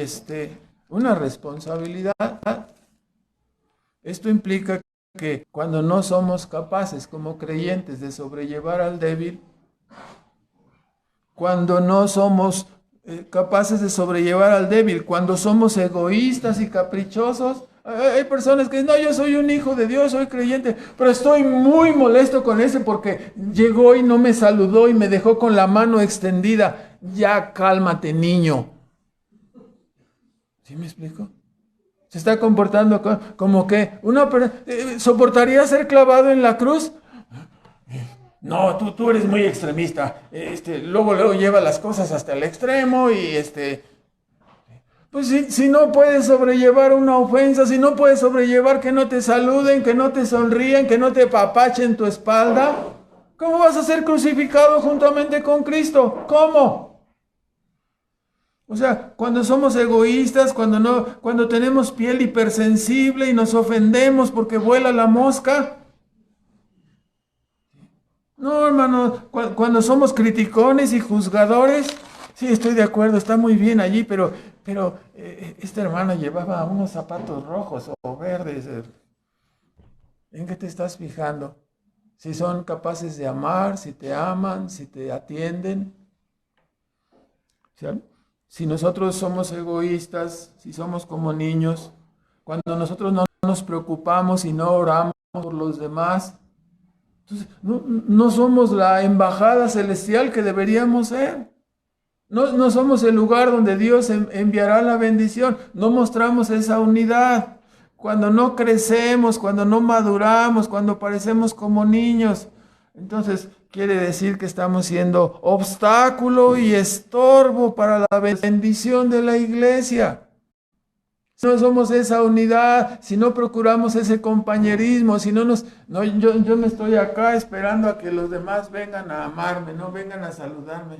una responsabilidad. Esto implica que cuando no somos capaces como creyentes de sobrellevar al débil, cuando no somos capaces de sobrellevar al débil, cuando somos egoístas y caprichosos, hay personas que dicen, no, yo soy un hijo de Dios, soy creyente, pero estoy muy molesto con ese porque llegó y no me saludó y me dejó con la mano extendida. Ya cálmate, niño. ¿Sí me explico? Se está comportando como que ¿soportaría ser clavado en la cruz? No, tú eres muy extremista. Luego lleva las cosas hasta el extremo y pues si no puedes sobrellevar una ofensa, si no puedes sobrellevar que no te saluden, que no te sonríen, que no te papachen tu espalda, ¿cómo vas a ser crucificado juntamente con Cristo? ¿Cómo? O sea, cuando somos egoístas, cuando tenemos piel hipersensible y nos ofendemos porque vuela la mosca. No, hermano, cuando somos criticones y juzgadores, sí, estoy de acuerdo, está muy bien allí, pero esta hermana llevaba unos zapatos rojos o verdes. ¿En qué te estás fijando? Si son capaces de amar, si te aman, si te atienden. ¿Sí? Si nosotros somos egoístas, si somos como niños, cuando nosotros no nos preocupamos y no oramos por los demás, entonces no somos la embajada celestial que deberíamos ser. No somos el lugar donde Dios enviará la bendición. No mostramos esa unidad. Cuando no crecemos, cuando no maduramos, cuando parecemos como niños, entonces quiere decir que estamos siendo obstáculo y estorbo para la bendición de la iglesia. Si no somos esa unidad, si no procuramos ese compañerismo, si no yo me estoy acá esperando a que los demás vengan a amarme, no vengan a saludarme.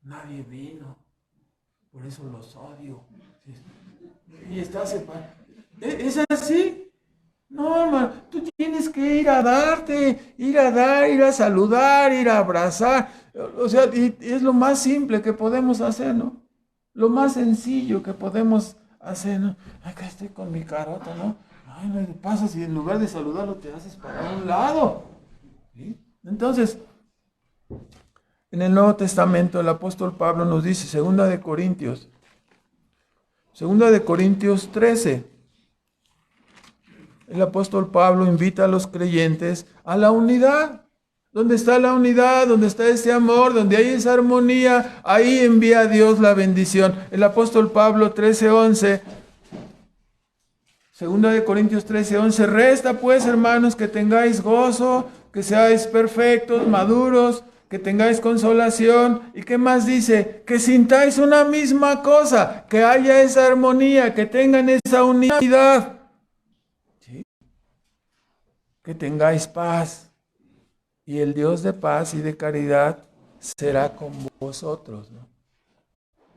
Nadie vino, por eso los odio. Y está separado. ¿Es así? No, hermano, tú tienes que ir a darte, ir a dar, ir a saludar, ir a abrazar. O sea, y es lo más simple que podemos hacer, ¿no? Lo más sencillo que podemos hacer, ¿no? Acá estoy con mi carota, ¿no? Ay, no pasas y en lugar de saludarlo te haces para un lado. ¿Sí? Entonces, en el Nuevo Testamento el apóstol Pablo nos dice, segunda de Corintios 13, el apóstol Pablo invita a los creyentes a la unidad. ¿Dónde está la unidad? ¿Dónde está ese amor? ¿Dónde hay esa armonía? Ahí envía a Dios la bendición. El apóstol Pablo 13:11, segunda de Corintios 13:11, resta pues, hermanos, que tengáis gozo, que seáis perfectos, maduros, que tengáis consolación. ¿Y qué más dice? Que sintáis una misma cosa, que haya esa armonía, que tengan esa unidad. ¿Sí? Que tengáis paz. Y el Dios de paz y de caridad será con vosotros, ¿no?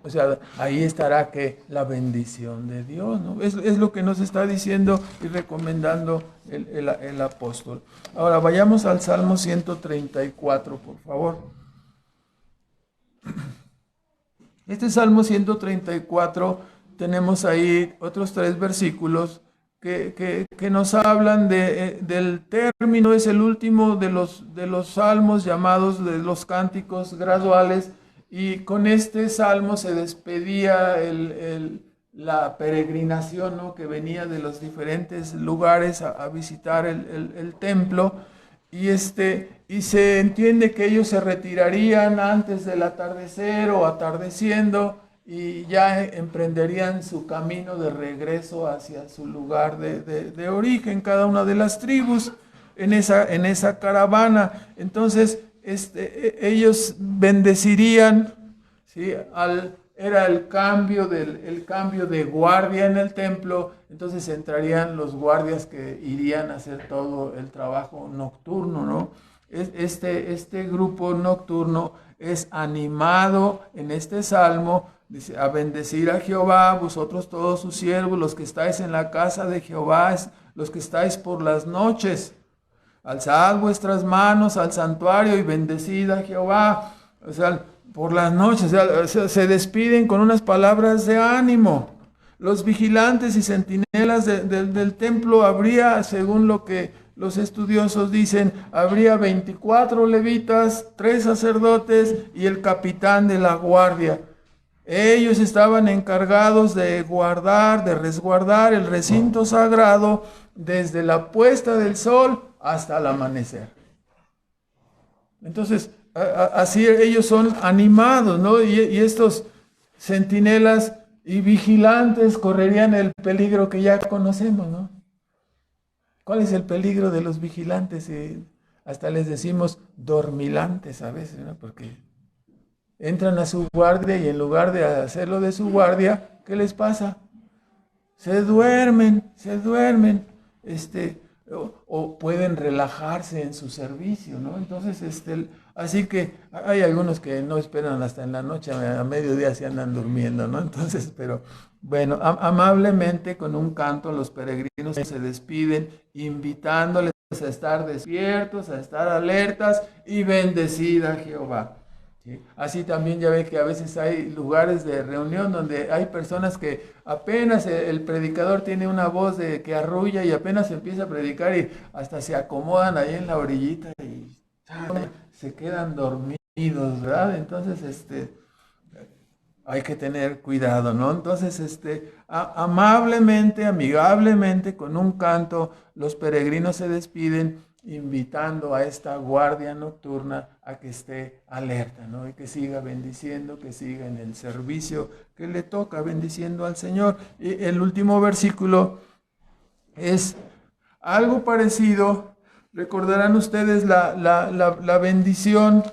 O sea, ahí estará que la bendición de Dios, ¿no? Es lo que nos está diciendo y recomendando el apóstol. Ahora vayamos al Salmo 134, por favor. Este Salmo 134, tenemos ahí otros 3 versículos que nos hablan del término, es el último de los salmos llamados de los cánticos graduales, y con este salmo se despedía la peregrinación, ¿no? Que venía de los diferentes lugares a visitar el templo, y se entiende que ellos se retirarían antes del atardecer o atardeciendo, y ya emprenderían su camino de regreso hacia su lugar de origen, cada una de las tribus en esa caravana. Entonces ellos bendecirían, ¿sí? Era el cambio de guardia en el templo. Entonces entrarían los guardias que irían a hacer todo el trabajo nocturno, ¿no? Este grupo nocturno es animado en este salmo. Dice, a bendecir a Jehová, vosotros todos sus siervos, los que estáis en la casa de Jehová, los que estáis por las noches. Alzad vuestras manos al santuario y bendecid a Jehová. O sea, por las noches, o sea, se despiden con unas palabras de ánimo. Los vigilantes y centinelas del templo habría, según lo que los estudiosos dicen, habría 24 levitas, 3 sacerdotes y el capitán de la guardia. Ellos estaban encargados de guardar, de resguardar el recinto sagrado desde la puesta del sol hasta el amanecer. Entonces, así ellos son animados, ¿no? Y estos centinelas y vigilantes correrían el peligro que ya conocemos, ¿no? ¿Cuál es el peligro de los vigilantes? Hasta les decimos dormilantes a veces, ¿no? Porque entran a su guardia y en lugar de hacerlo de su guardia, ¿qué les pasa? Se duermen, o pueden relajarse en su servicio, ¿no? Entonces, así que hay algunos que no esperan hasta en la noche, a mediodía se andan durmiendo, ¿no? Entonces, pero bueno, amablemente con un canto los peregrinos se despiden, invitándoles a estar despiertos, a estar alertas y bendecid a Jehová. ¿Sí? Así también ya ve que a veces hay lugares de reunión donde hay personas que apenas el predicador tiene una voz que arrulla y apenas empieza a predicar y hasta se acomodan ahí en la orillita y se quedan dormidos, ¿verdad? Entonces, hay que tener cuidado, ¿no? Entonces, amablemente, amigablemente, con un canto, los peregrinos se despiden, invitando a esta guardia nocturna a que esté alerta, ¿no? Y que siga bendiciendo, que siga en el servicio que le toca, bendiciendo al Señor. Y el último versículo es algo parecido. Recordarán ustedes la bendición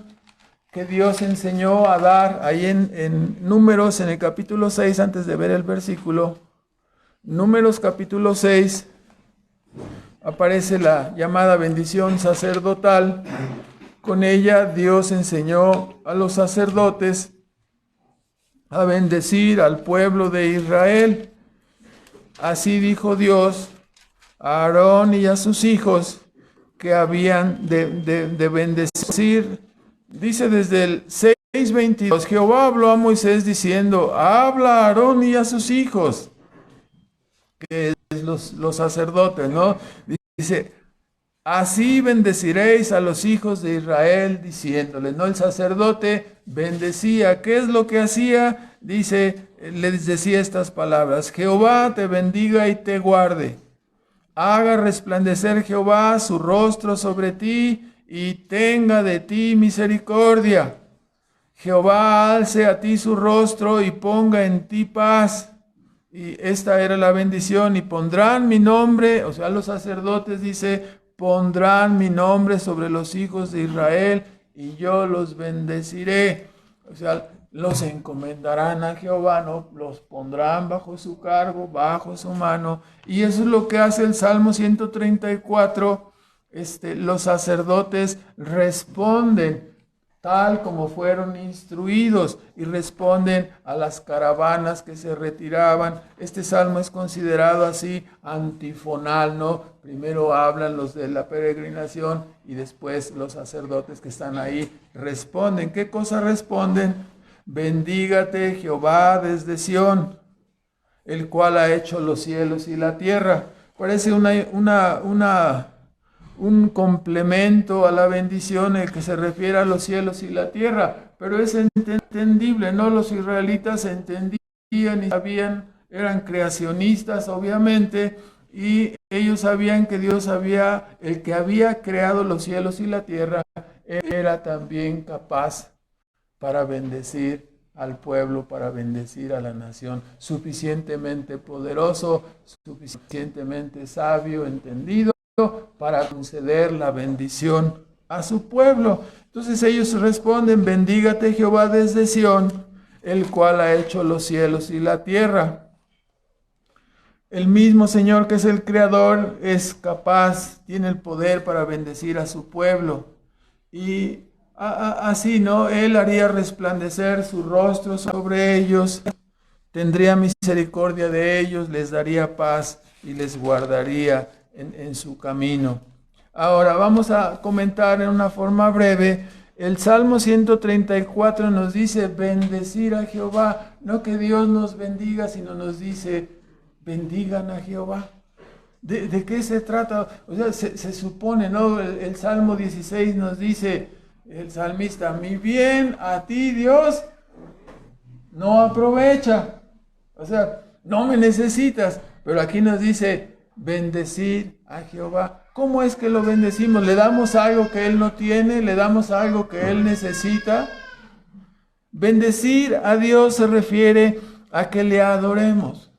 que Dios enseñó a dar ahí en Números, en el capítulo 6, antes de ver el versículo. Números capítulo 6. Aparece la llamada bendición sacerdotal. Con ella Dios enseñó a los sacerdotes a bendecir al pueblo de Israel. Así dijo Dios a Aarón y a sus hijos que habían de bendecir. Dice desde el 6:22, Jehová habló a Moisés diciendo, habla a Aarón y a sus hijos, que es los sacerdotes, ¿no? Dice, así bendeciréis a los hijos de Israel, diciéndoles, ¿no? El sacerdote bendecía. ¿Qué es lo que hacía? Dice, les decía estas palabras, Jehová te bendiga y te guarde. Haga resplandecer Jehová su rostro sobre ti y tenga de ti misericordia. Jehová alce a ti su rostro y ponga en ti paz. Y esta era la bendición, y pondrán mi nombre, o sea, los sacerdotes, dice, pondrán mi nombre sobre los hijos de Israel y yo los bendeciré. O sea, los encomendarán a Jehová, ¿no? Los pondrán bajo su cargo, bajo su mano. Y eso es lo que hace el Salmo 134. Los sacerdotes responden tal como fueron instruidos y responden a las caravanas que se retiraban. Este salmo es considerado así antifonal, ¿no? Primero hablan los de la peregrinación y después los sacerdotes que están ahí responden. ¿Qué cosa responden? Bendígate Jehová desde Sión, el cual ha hecho los cielos y la tierra. Parece un complemento a la bendición en el que se refiere a los cielos y la tierra, pero es entendible, ¿no? Los israelitas entendían y sabían, eran creacionistas obviamente, y ellos sabían que Dios el que había creado los cielos y la tierra, era también capaz para bendecir al pueblo, para bendecir a la nación, suficientemente poderoso, suficientemente sabio, entendido, para conceder la bendición a su pueblo. Entonces ellos responden, bendígate Jehová desde Sión, el cual ha hecho los cielos y la tierra. El mismo Señor que es el Creador es capaz, tiene el poder para bendecir a su pueblo. Y así, ¿no? Él haría resplandecer su rostro sobre ellos, tendría misericordia de ellos, les daría paz y les guardaría en su camino. Ahora vamos a comentar en una forma breve El Salmo 134 nos dice bendecir a Jehová, no que Dios nos bendiga, sino nos dice bendigan a Jehová. ¿De qué se trata? O sea, se supone, ¿no? El Salmo 16 nos dice, el salmista, mi bien a ti Dios no aprovecha. O sea, no me necesitas, pero aquí nos dice bendecir a Jehová. ¿Cómo es que lo bendecimos? ¿Le damos algo que Él no tiene? ¿Le damos algo que Él necesita? Bendecir a Dios se refiere a que le adoremos.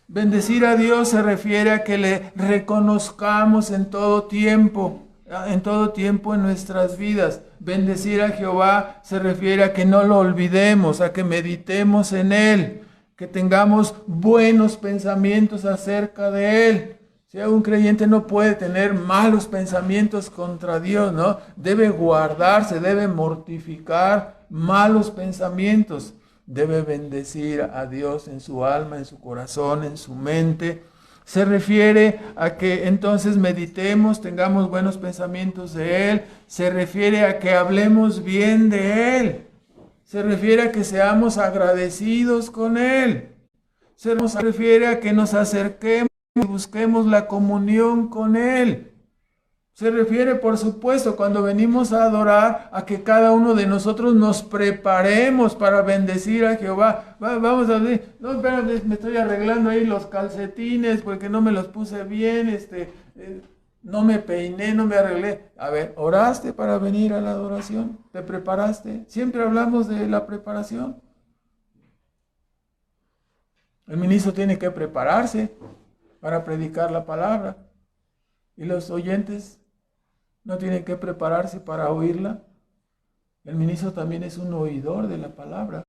Bendecir a Dios se refiere a que le reconozcamos en todo tiempo en nuestras vidas. Bendecir a Jehová se refiere a que no lo olvidemos, a que meditemos en Él, que tengamos buenos pensamientos acerca de Él. Si un creyente no puede tener malos pensamientos contra Dios, ¿no? Debe guardarse, debe mortificar malos pensamientos. Debe bendecir a Dios en su alma, en su corazón, en su mente. Se refiere a que entonces meditemos, tengamos buenos pensamientos de Él. Se refiere a que hablemos bien de Él. Se refiere a que seamos agradecidos con Él. Se refiere a que nos acerquemos y busquemos la comunión con Él. Se refiere, por supuesto, cuando venimos a adorar, a que cada uno de nosotros nos preparemos para bendecir a Jehová. Vamos a decir, no, espérame, me estoy arreglando ahí los calcetines porque no me los puse bien, no me peiné, no me arreglé. A ver, ¿oraste para venir a la adoración? ¿Te preparaste? Siempre hablamos de la preparación. El ministro tiene que prepararse para predicar la palabra. Y los oyentes no tienen que prepararse para oírla. El ministro también es un oidor de la palabra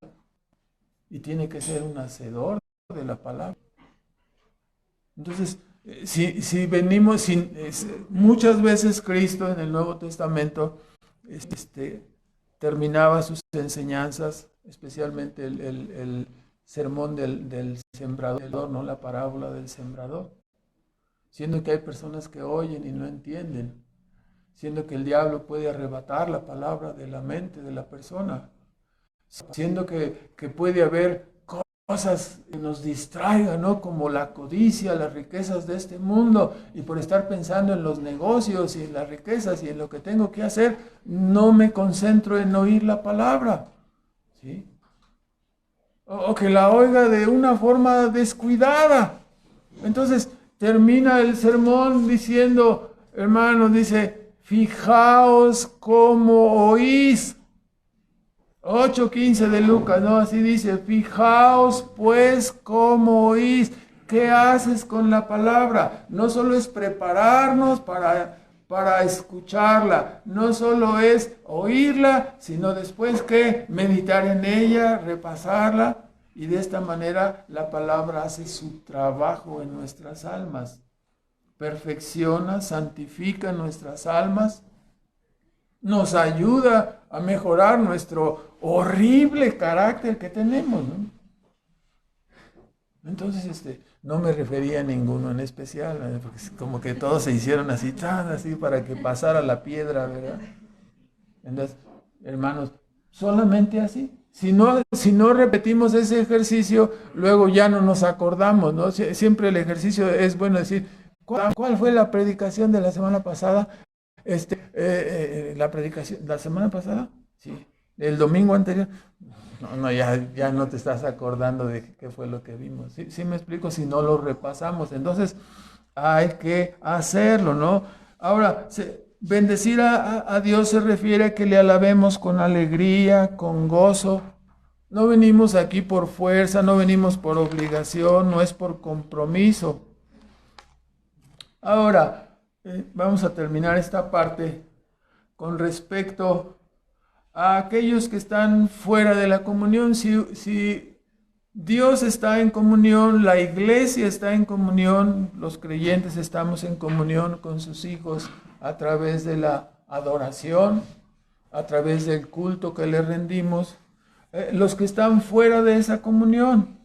y tiene que ser un hacedor de la palabra. Entonces, si venimos, muchas veces Cristo en el Nuevo Testamento terminaba sus enseñanzas, especialmente el sermón del sembrador, ¿no? La parábola del sembrador, siendo que hay personas que oyen y no entienden, siendo que el diablo puede arrebatar la palabra de la mente de la persona, siendo que puede haber cosas que nos distraigan, ¿no? Como la codicia, las riquezas de este mundo, y por estar pensando en los negocios y en las riquezas y en lo que tengo que hacer, no me concentro en oír la palabra, ¿sí? O que la oiga de una forma descuidada. Entonces termina el sermón diciendo, hermanos, dice, fijaos cómo oís. 8:15 de Lucas, ¿no? Así dice, fijaos pues cómo oís. ¿Qué haces con la palabra? No solo es prepararnos para escucharla, no solo es oírla, sino después que meditar en ella, repasarla, y de esta manera la palabra hace su trabajo en nuestras almas. Perfecciona, santifica nuestras almas, nos ayuda a mejorar nuestro horrible carácter que tenemos, ¿no? Entonces, no me refería a ninguno en especial, ¿verdad? Porque como que todos se hicieron así, así para que pasara la piedra, ¿verdad? Entonces, hermanos, solamente así. Si no repetimos ese ejercicio, luego ya no nos acordamos, ¿no? Siempre el ejercicio es bueno decir, ¿cuál fue la predicación de la semana pasada? La predicación, ¿la semana pasada? Sí. ¿El domingo anterior? No, ya no te estás acordando de qué fue lo que vimos. ¿Sí me explico? Si no lo repasamos. Entonces, hay que hacerlo, ¿no? Ahora, bendecir a Dios se refiere a que le alabemos con alegría, con gozo. No venimos aquí por fuerza, no venimos por obligación, no es por compromiso. Ahora, vamos a terminar esta parte con respecto a aquellos que están fuera de la comunión. Si Dios está en comunión, la iglesia está en comunión, los creyentes estamos en comunión con sus hijos a través de la adoración, a través del culto que le rendimos. Los que están fuera de esa comunión,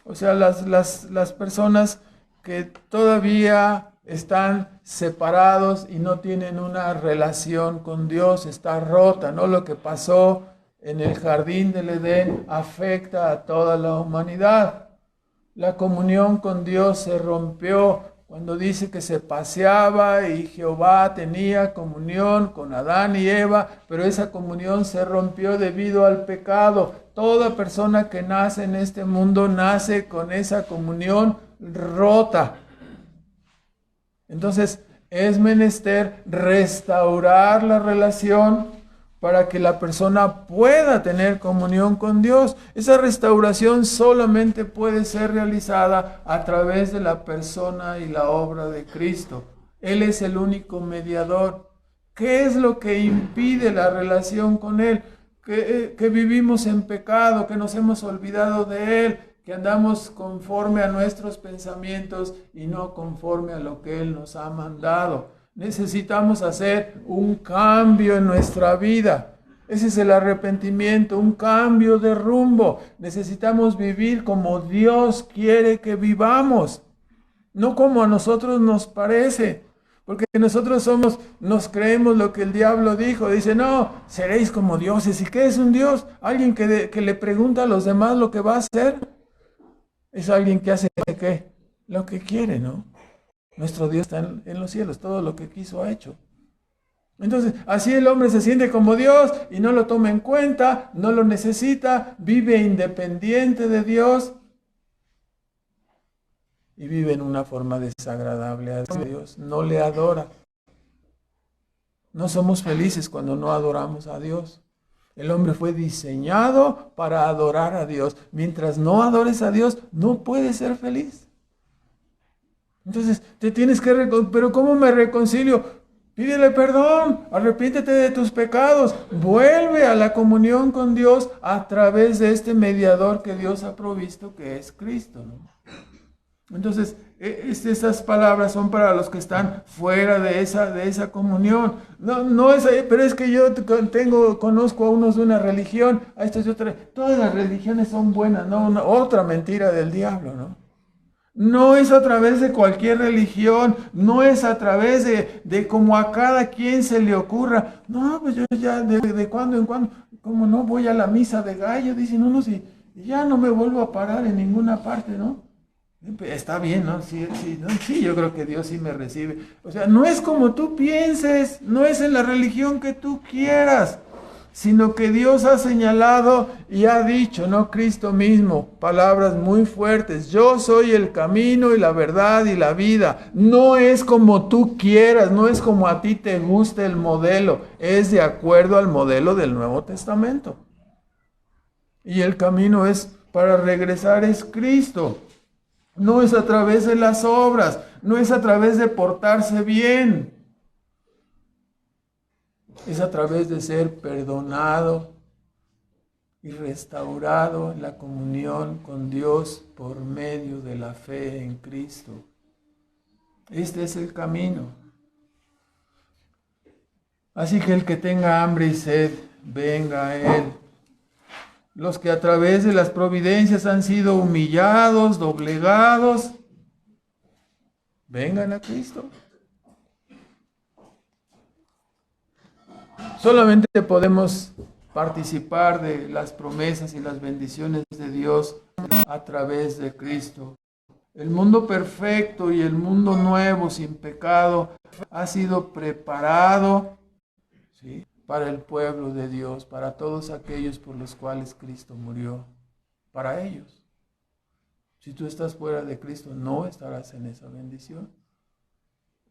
o sea, las personas que todavía están separados y no tienen una relación con Dios, está rota, ¿no? Lo que pasó en el jardín del Edén afecta a toda la humanidad. La comunión con Dios se rompió cuando dice que se paseaba y Jehová tenía comunión con Adán y Eva, pero esa comunión se rompió debido al pecado. Toda persona que nace en este mundo nace con esa comunión rota. Entonces es menester restaurar la relación para que la persona pueda tener comunión con Dios. Esa restauración solamente puede ser realizada a través de la persona y la obra de Cristo. Él es el único mediador. ¿Qué es lo que impide la relación con Él? Que vivimos en pecado, que nos hemos olvidado de Él, que andamos conforme a nuestros pensamientos y no conforme a lo que Él nos ha mandado. Necesitamos hacer un cambio en nuestra vida. Ese es el arrepentimiento, un cambio de rumbo. Necesitamos vivir como Dios quiere que vivamos, no como a nosotros nos parece. Porque nosotros nos creemos lo que el diablo dijo. Dice, no, seréis como dioses. ¿Y qué es un Dios? Alguien que le pregunta a los demás lo que va a hacer. Es alguien que hace ¿qué? Lo que quiere, ¿no? Nuestro Dios está en los cielos, todo lo que quiso ha hecho. Entonces, así el hombre se siente como Dios y no lo toma en cuenta, no lo necesita, vive independiente de Dios y vive en una forma desagradable a Dios, no le adora. No somos felices cuando no adoramos a Dios. El hombre fue diseñado para adorar a Dios. Mientras no adores a Dios, no puedes ser feliz. Entonces, te tienes que pero ¿cómo me reconcilio? Pídele perdón, arrepiéntete de tus pecados, vuelve a la comunión con Dios a través de este mediador que Dios ha provisto, que es Cristo, ¿no? Entonces, esas palabras son para los que están fuera de esa comunión. No es, pero es que yo conozco a unos de una religión, a estos de otra. Todas las religiones son buenas, ¿no? Otra mentira del diablo, ¿no? No es a través de cualquier religión, no es a través de como a cada quien se le ocurra. No, pues yo ya de cuando en cuando, como no voy a la misa de gallo, dicen unos y ya no me vuelvo a parar en ninguna parte, ¿no? Está bien, ¿no? Sí, ¿no? Sí, yo creo que Dios sí me recibe. O sea, no es como tú pienses, no es en la religión que tú quieras, sino que Dios ha señalado y ha dicho, ¿no? Cristo mismo, palabras muy fuertes. Yo soy el camino y la verdad y la vida. No es como tú quieras, no es como a ti te guste el modelo, es de acuerdo al modelo del Nuevo Testamento. Y el camino es para regresar es Cristo. No es a través de las obras, no es a través de portarse bien. Es a través de ser perdonado y restaurado en la comunión con Dios por medio de la fe en Cristo. Este es el camino. Así que el que tenga hambre y sed, venga a Él. Los que a través de las providencias han sido humillados, doblegados, vengan a Cristo. Solamente podemos participar de las promesas y las bendiciones de Dios a través de Cristo. El mundo perfecto y el mundo nuevo sin pecado ha sido preparado, ¿sí?, para el pueblo de Dios, para todos aquellos por los cuales Cristo murió, para ellos. Si tú estás fuera de Cristo, no estarás en esa bendición.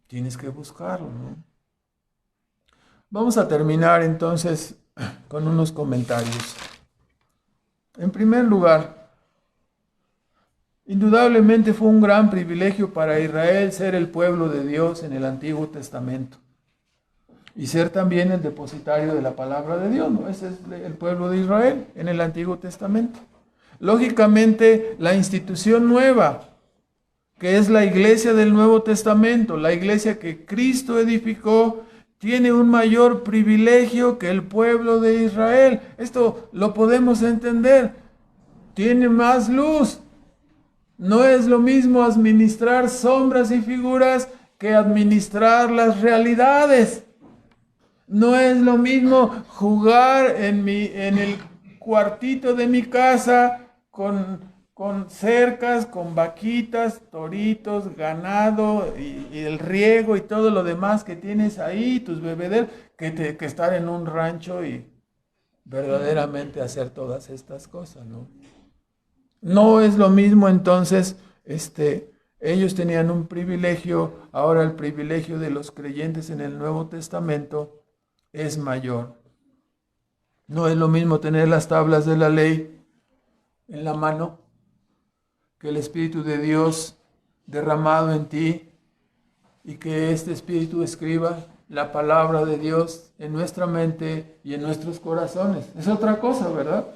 Tienes que buscarlo, ¿no? Vamos a terminar entonces con unos comentarios. En primer lugar, indudablemente fue un gran privilegio para Israel ser el pueblo de Dios en el Antiguo Testamento y ser también el depositario de la palabra de Dios, ¿no? Ese es el pueblo de Israel en el Antiguo Testamento. Lógicamente, la institución nueva, que es la iglesia del Nuevo Testamento, la iglesia que Cristo edificó, tiene un mayor privilegio que el pueblo de Israel. Esto lo podemos entender. Tiene más luz. No es lo mismo administrar sombras y figuras que administrar las realidades. No es lo mismo jugar en el cuartito de mi casa con cercas, con vaquitas, toritos, ganado y el riego y todo lo demás que tienes ahí, tus bebederos, que estar en un rancho y verdaderamente hacer todas estas cosas, ¿no? No es lo mismo entonces, ellos tenían un privilegio, ahora el privilegio de los creyentes en el Nuevo Testamento es mayor. No es lo mismo tener las tablas de la ley en la mano que el Espíritu de Dios derramado en ti y que este Espíritu escriba la palabra de Dios en nuestra mente y en nuestros corazones. Es otra cosa, ¿verdad?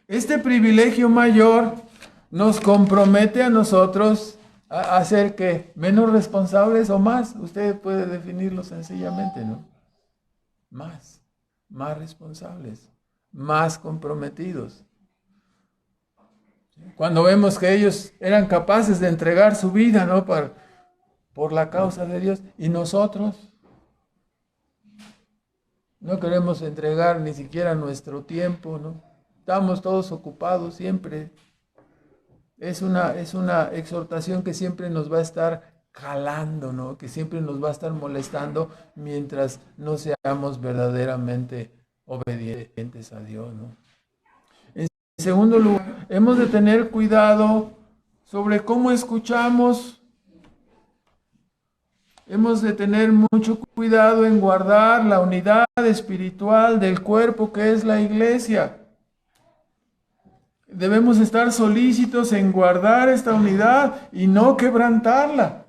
Este privilegio mayor nos compromete a nosotros a ser ¿qué? Menos responsables o más. Usted puede definirlo sencillamente, ¿no? Más responsables, más comprometidos. Cuando vemos que ellos eran capaces de entregar su vida, ¿no? Por la causa de Dios, y nosotros no queremos entregar ni siquiera nuestro tiempo, ¿no? Estamos todos ocupados siempre. Es una exhortación que siempre nos va a estar calando, ¿no? Que siempre nos va a estar molestando mientras no seamos verdaderamente obedientes a Dios, ¿no? En segundo lugar, hemos de tener cuidado sobre cómo escuchamos. Hemos de tener mucho cuidado en guardar la unidad espiritual del cuerpo que es la iglesia. Debemos estar solícitos en guardar esta unidad y no quebrantarla.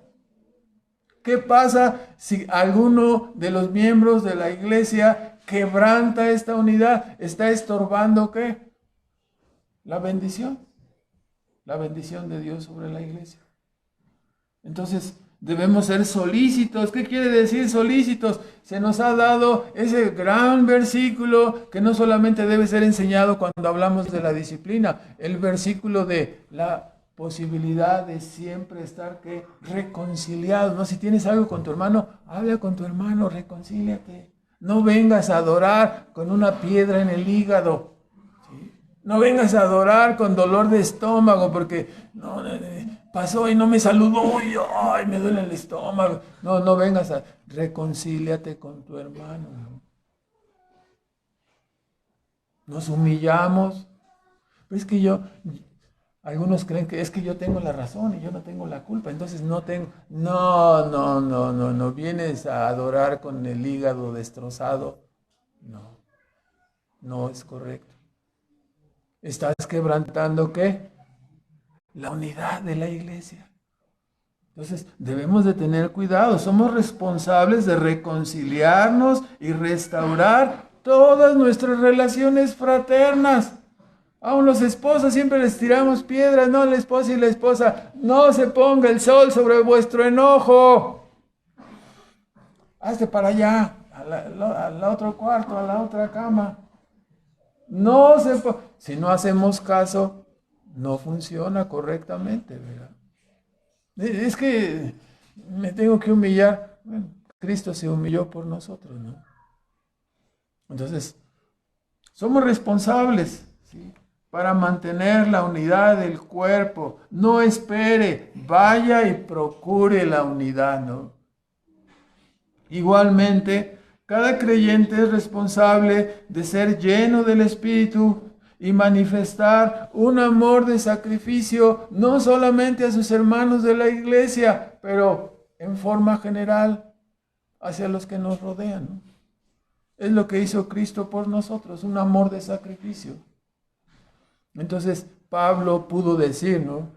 ¿Qué pasa si alguno de los miembros de la iglesia quebranta esta unidad? ¿Está estorbando qué? La bendición de Dios sobre la iglesia. Entonces, debemos ser solícitos. ¿Qué quiere decir solícitos? Se nos ha dado ese gran versículo que no solamente debe ser enseñado cuando hablamos de la disciplina, el versículo de la posibilidad de siempre estar reconciliados, ¿no? Si tienes algo con tu hermano, habla con tu hermano, reconcíliate. No vengas a adorar con una piedra en el hígado. ¿Sí? No vengas a adorar con dolor de estómago porque no, pasó y no me saludó y ay, me duele el estómago. No vengas a reconcíliate con tu hermano. Nos humillamos. Pero es que algunos creen que es que yo tengo la razón y yo no tengo la culpa, entonces no tengo. No vienes a adorar con el hígado destrozado. No es correcto. Estás quebrantando ¿qué? La unidad de la iglesia. Entonces debemos de tener cuidado, somos responsables de reconciliarnos y restaurar todas nuestras relaciones fraternas. Aún los esposos siempre les tiramos piedras, no, la esposa y la esposa, no se ponga el sol sobre vuestro enojo. Hazte para allá, al otro cuarto, a la otra cama. Si no hacemos caso, no funciona correctamente, ¿verdad? Es que me tengo que humillar. Bueno, Cristo se humilló por nosotros, ¿no? Entonces, somos responsables, ¿sí? Para mantener la unidad del cuerpo. No espere, vaya y procure la unidad, ¿no? Igualmente, cada creyente es responsable de ser lleno del Espíritu y manifestar un amor de sacrificio no solamente a sus hermanos de la iglesia, pero en forma general hacia los que nos rodean, ¿no? Es lo que hizo Cristo por nosotros, un amor de sacrificio. Entonces Pablo pudo decir, ¿no?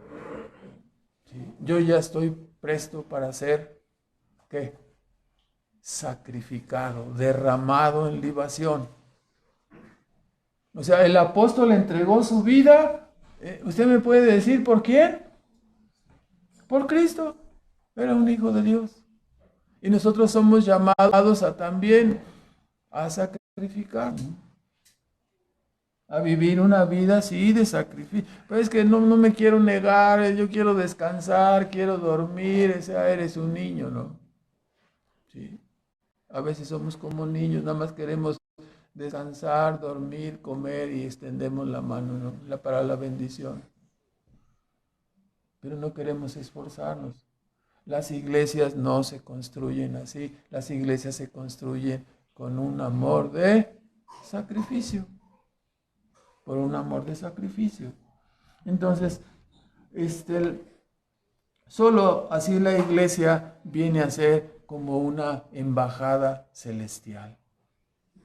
Sí, yo ya estoy presto para ser, ¿qué? Sacrificado, derramado en libación. O sea, el apóstol entregó su vida. ¿Usted me puede decir por quién? Por Cristo. Era un hijo de Dios. Y nosotros somos llamados a también a sacrificar, ¿no? a vivir una vida así de sacrificio. Pero es que no me quiero negar, yo quiero descansar, quiero dormir, o sea, eres un niño, ¿no? Sí. A veces somos como niños, nada más queremos descansar, dormir, comer y extendemos la mano, ¿no? Para la bendición. Pero no queremos esforzarnos. Las iglesias no se construyen así, las iglesias se construyen con un amor de sacrificio, por un amor de sacrificio. Entonces, solo así la iglesia viene a ser como una embajada celestial.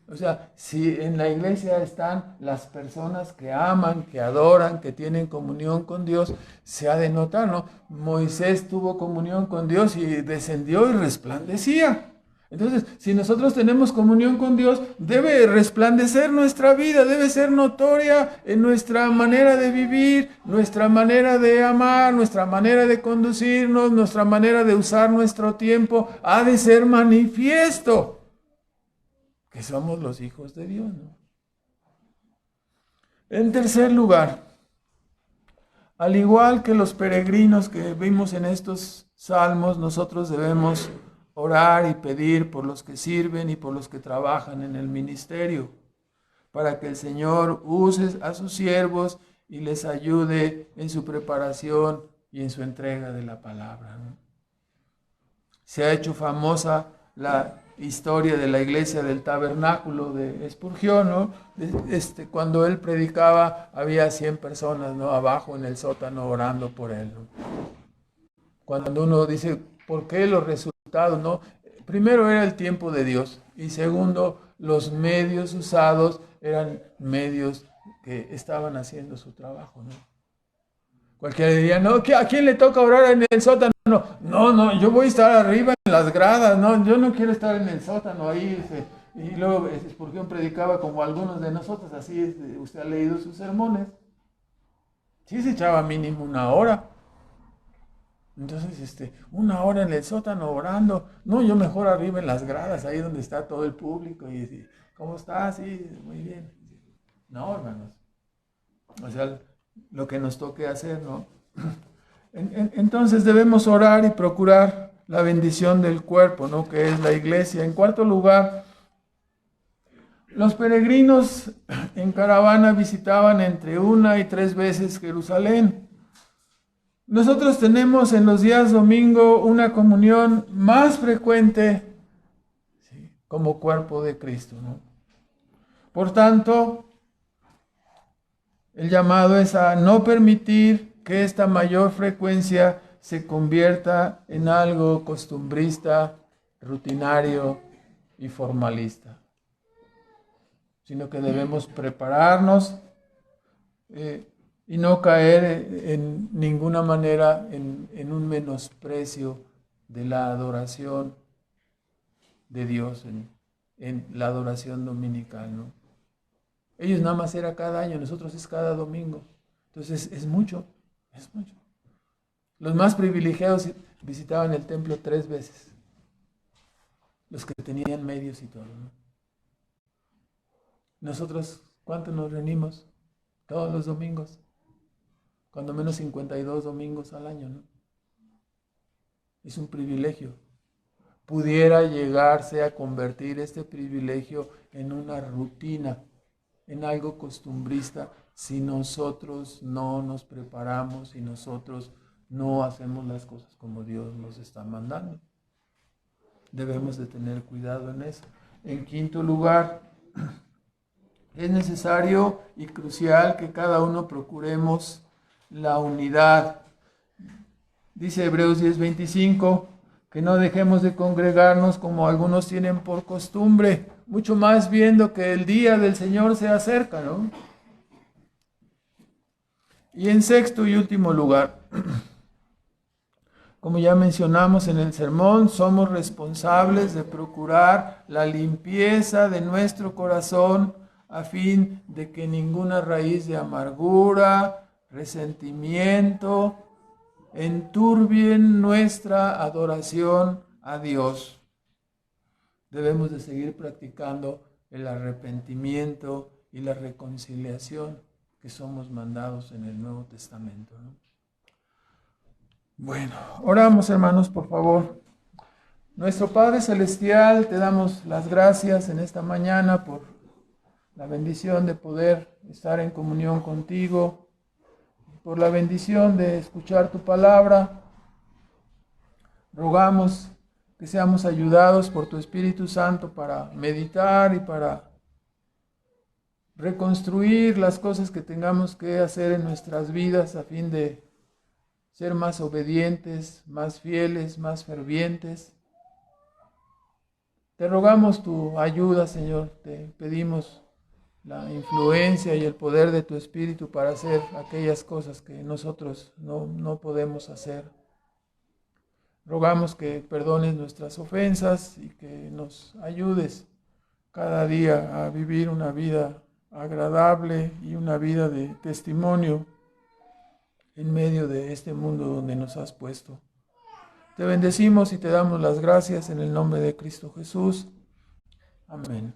O sea, si en la iglesia están las personas que aman, que adoran, que tienen comunión con Dios, se ha de notar, ¿no? Moisés tuvo comunión con Dios y descendió y resplandecía. Entonces, si nosotros tenemos comunión con Dios, debe resplandecer nuestra vida, debe ser notoria en nuestra manera de vivir, nuestra manera de amar, nuestra manera de conducirnos, nuestra manera de usar nuestro tiempo, ha de ser manifiesto que somos los hijos de Dios, ¿no? En tercer lugar, al igual que los peregrinos que vimos en estos salmos, nosotros debemos orar y pedir por los que sirven y por los que trabajan en el ministerio, para que el Señor use a sus siervos y les ayude en su preparación y en su entrega de la palabra, ¿no? Se ha hecho famosa la historia de la iglesia del tabernáculo de Spurgeon, ¿no? Cuando él predicaba había 100 personas, ¿no?, abajo en el sótano orando por él, ¿no? Cuando uno dice, ¿por qué los resultados, no? Primero era el tiempo de Dios y segundo, los medios usados eran medios que estaban haciendo su trabajo, ¿no? Cualquiera diría, no, ¿a quién le toca orar en el sótano? No, yo voy a estar arriba en las gradas, no, yo no quiero estar en el sótano ahí. Y luego Spurgeon predicaba como algunos de nosotros, así usted ha leído sus sermones. Sí se echaba mínimo una hora. Entonces, una hora en el sótano orando. No, yo mejor arriba en las gradas, ahí donde está todo el público. Y ¿cómo está? Sí, muy bien. No, hermanos. O sea, lo que nos toque hacer, ¿no? Entonces debemos orar y procurar la bendición del cuerpo, ¿no?, que es la iglesia. En cuarto lugar, los peregrinos en caravana visitaban entre 1 y 3 veces Jerusalén. Nosotros tenemos en los días domingo una comunión más frecuente, ¿sí?, como cuerpo de Cristo, ¿no? Por tanto, el llamado es a no permitir que esta mayor frecuencia se convierta en algo costumbrista, rutinario y formalista, sino que debemos prepararnos y no caer en ninguna manera en un menosprecio de la adoración de Dios, en la adoración dominical, ¿no? Ellos nada más era cada año, nosotros es cada domingo. Entonces es mucho, es mucho. Los más privilegiados visitaban el templo 3 veces. Los que tenían medios y todo, ¿no? Nosotros, ¿cuánto nos reunimos? Todos los domingos. Cuando menos 52 domingos al año, ¿no? Es un privilegio. Pudiera llegarse a convertir este privilegio en una rutina, en algo costumbrista, si nosotros no nos preparamos, si nosotros no hacemos las cosas como Dios nos está mandando. Debemos de tener cuidado en eso. En quinto lugar, es necesario y crucial que cada uno procuremos la unidad. Dice Hebreos 10:25, que no dejemos de congregarnos como algunos tienen por costumbre, mucho más viendo que el día del Señor se acerca, ¿no? Y en sexto y último lugar, como ya mencionamos en el sermón, somos responsables de procurar la limpieza de nuestro corazón a fin de que ninguna raíz de amargura, resentimiento, enturbien nuestra adoración a Dios. Debemos de seguir practicando el arrepentimiento y la reconciliación que somos mandados en el Nuevo Testamento, ¿no? Bueno, oramos, hermanos, por favor. Nuestro Padre Celestial, te damos las gracias en esta mañana por la bendición de poder estar en comunión contigo, por la bendición de escuchar tu palabra. Rogamos que seamos ayudados por tu Espíritu Santo para meditar y para reconstruir las cosas que tengamos que hacer en nuestras vidas a fin de ser más obedientes, más fieles, más fervientes. Te rogamos tu ayuda, Señor. Te pedimos la influencia y el poder de tu Espíritu para hacer aquellas cosas que nosotros no podemos hacer. Rogamos que perdones nuestras ofensas y que nos ayudes cada día a vivir una vida agradable y una vida de testimonio en medio de este mundo donde nos has puesto. Te bendecimos y te damos las gracias en el nombre de Cristo Jesús. Amén.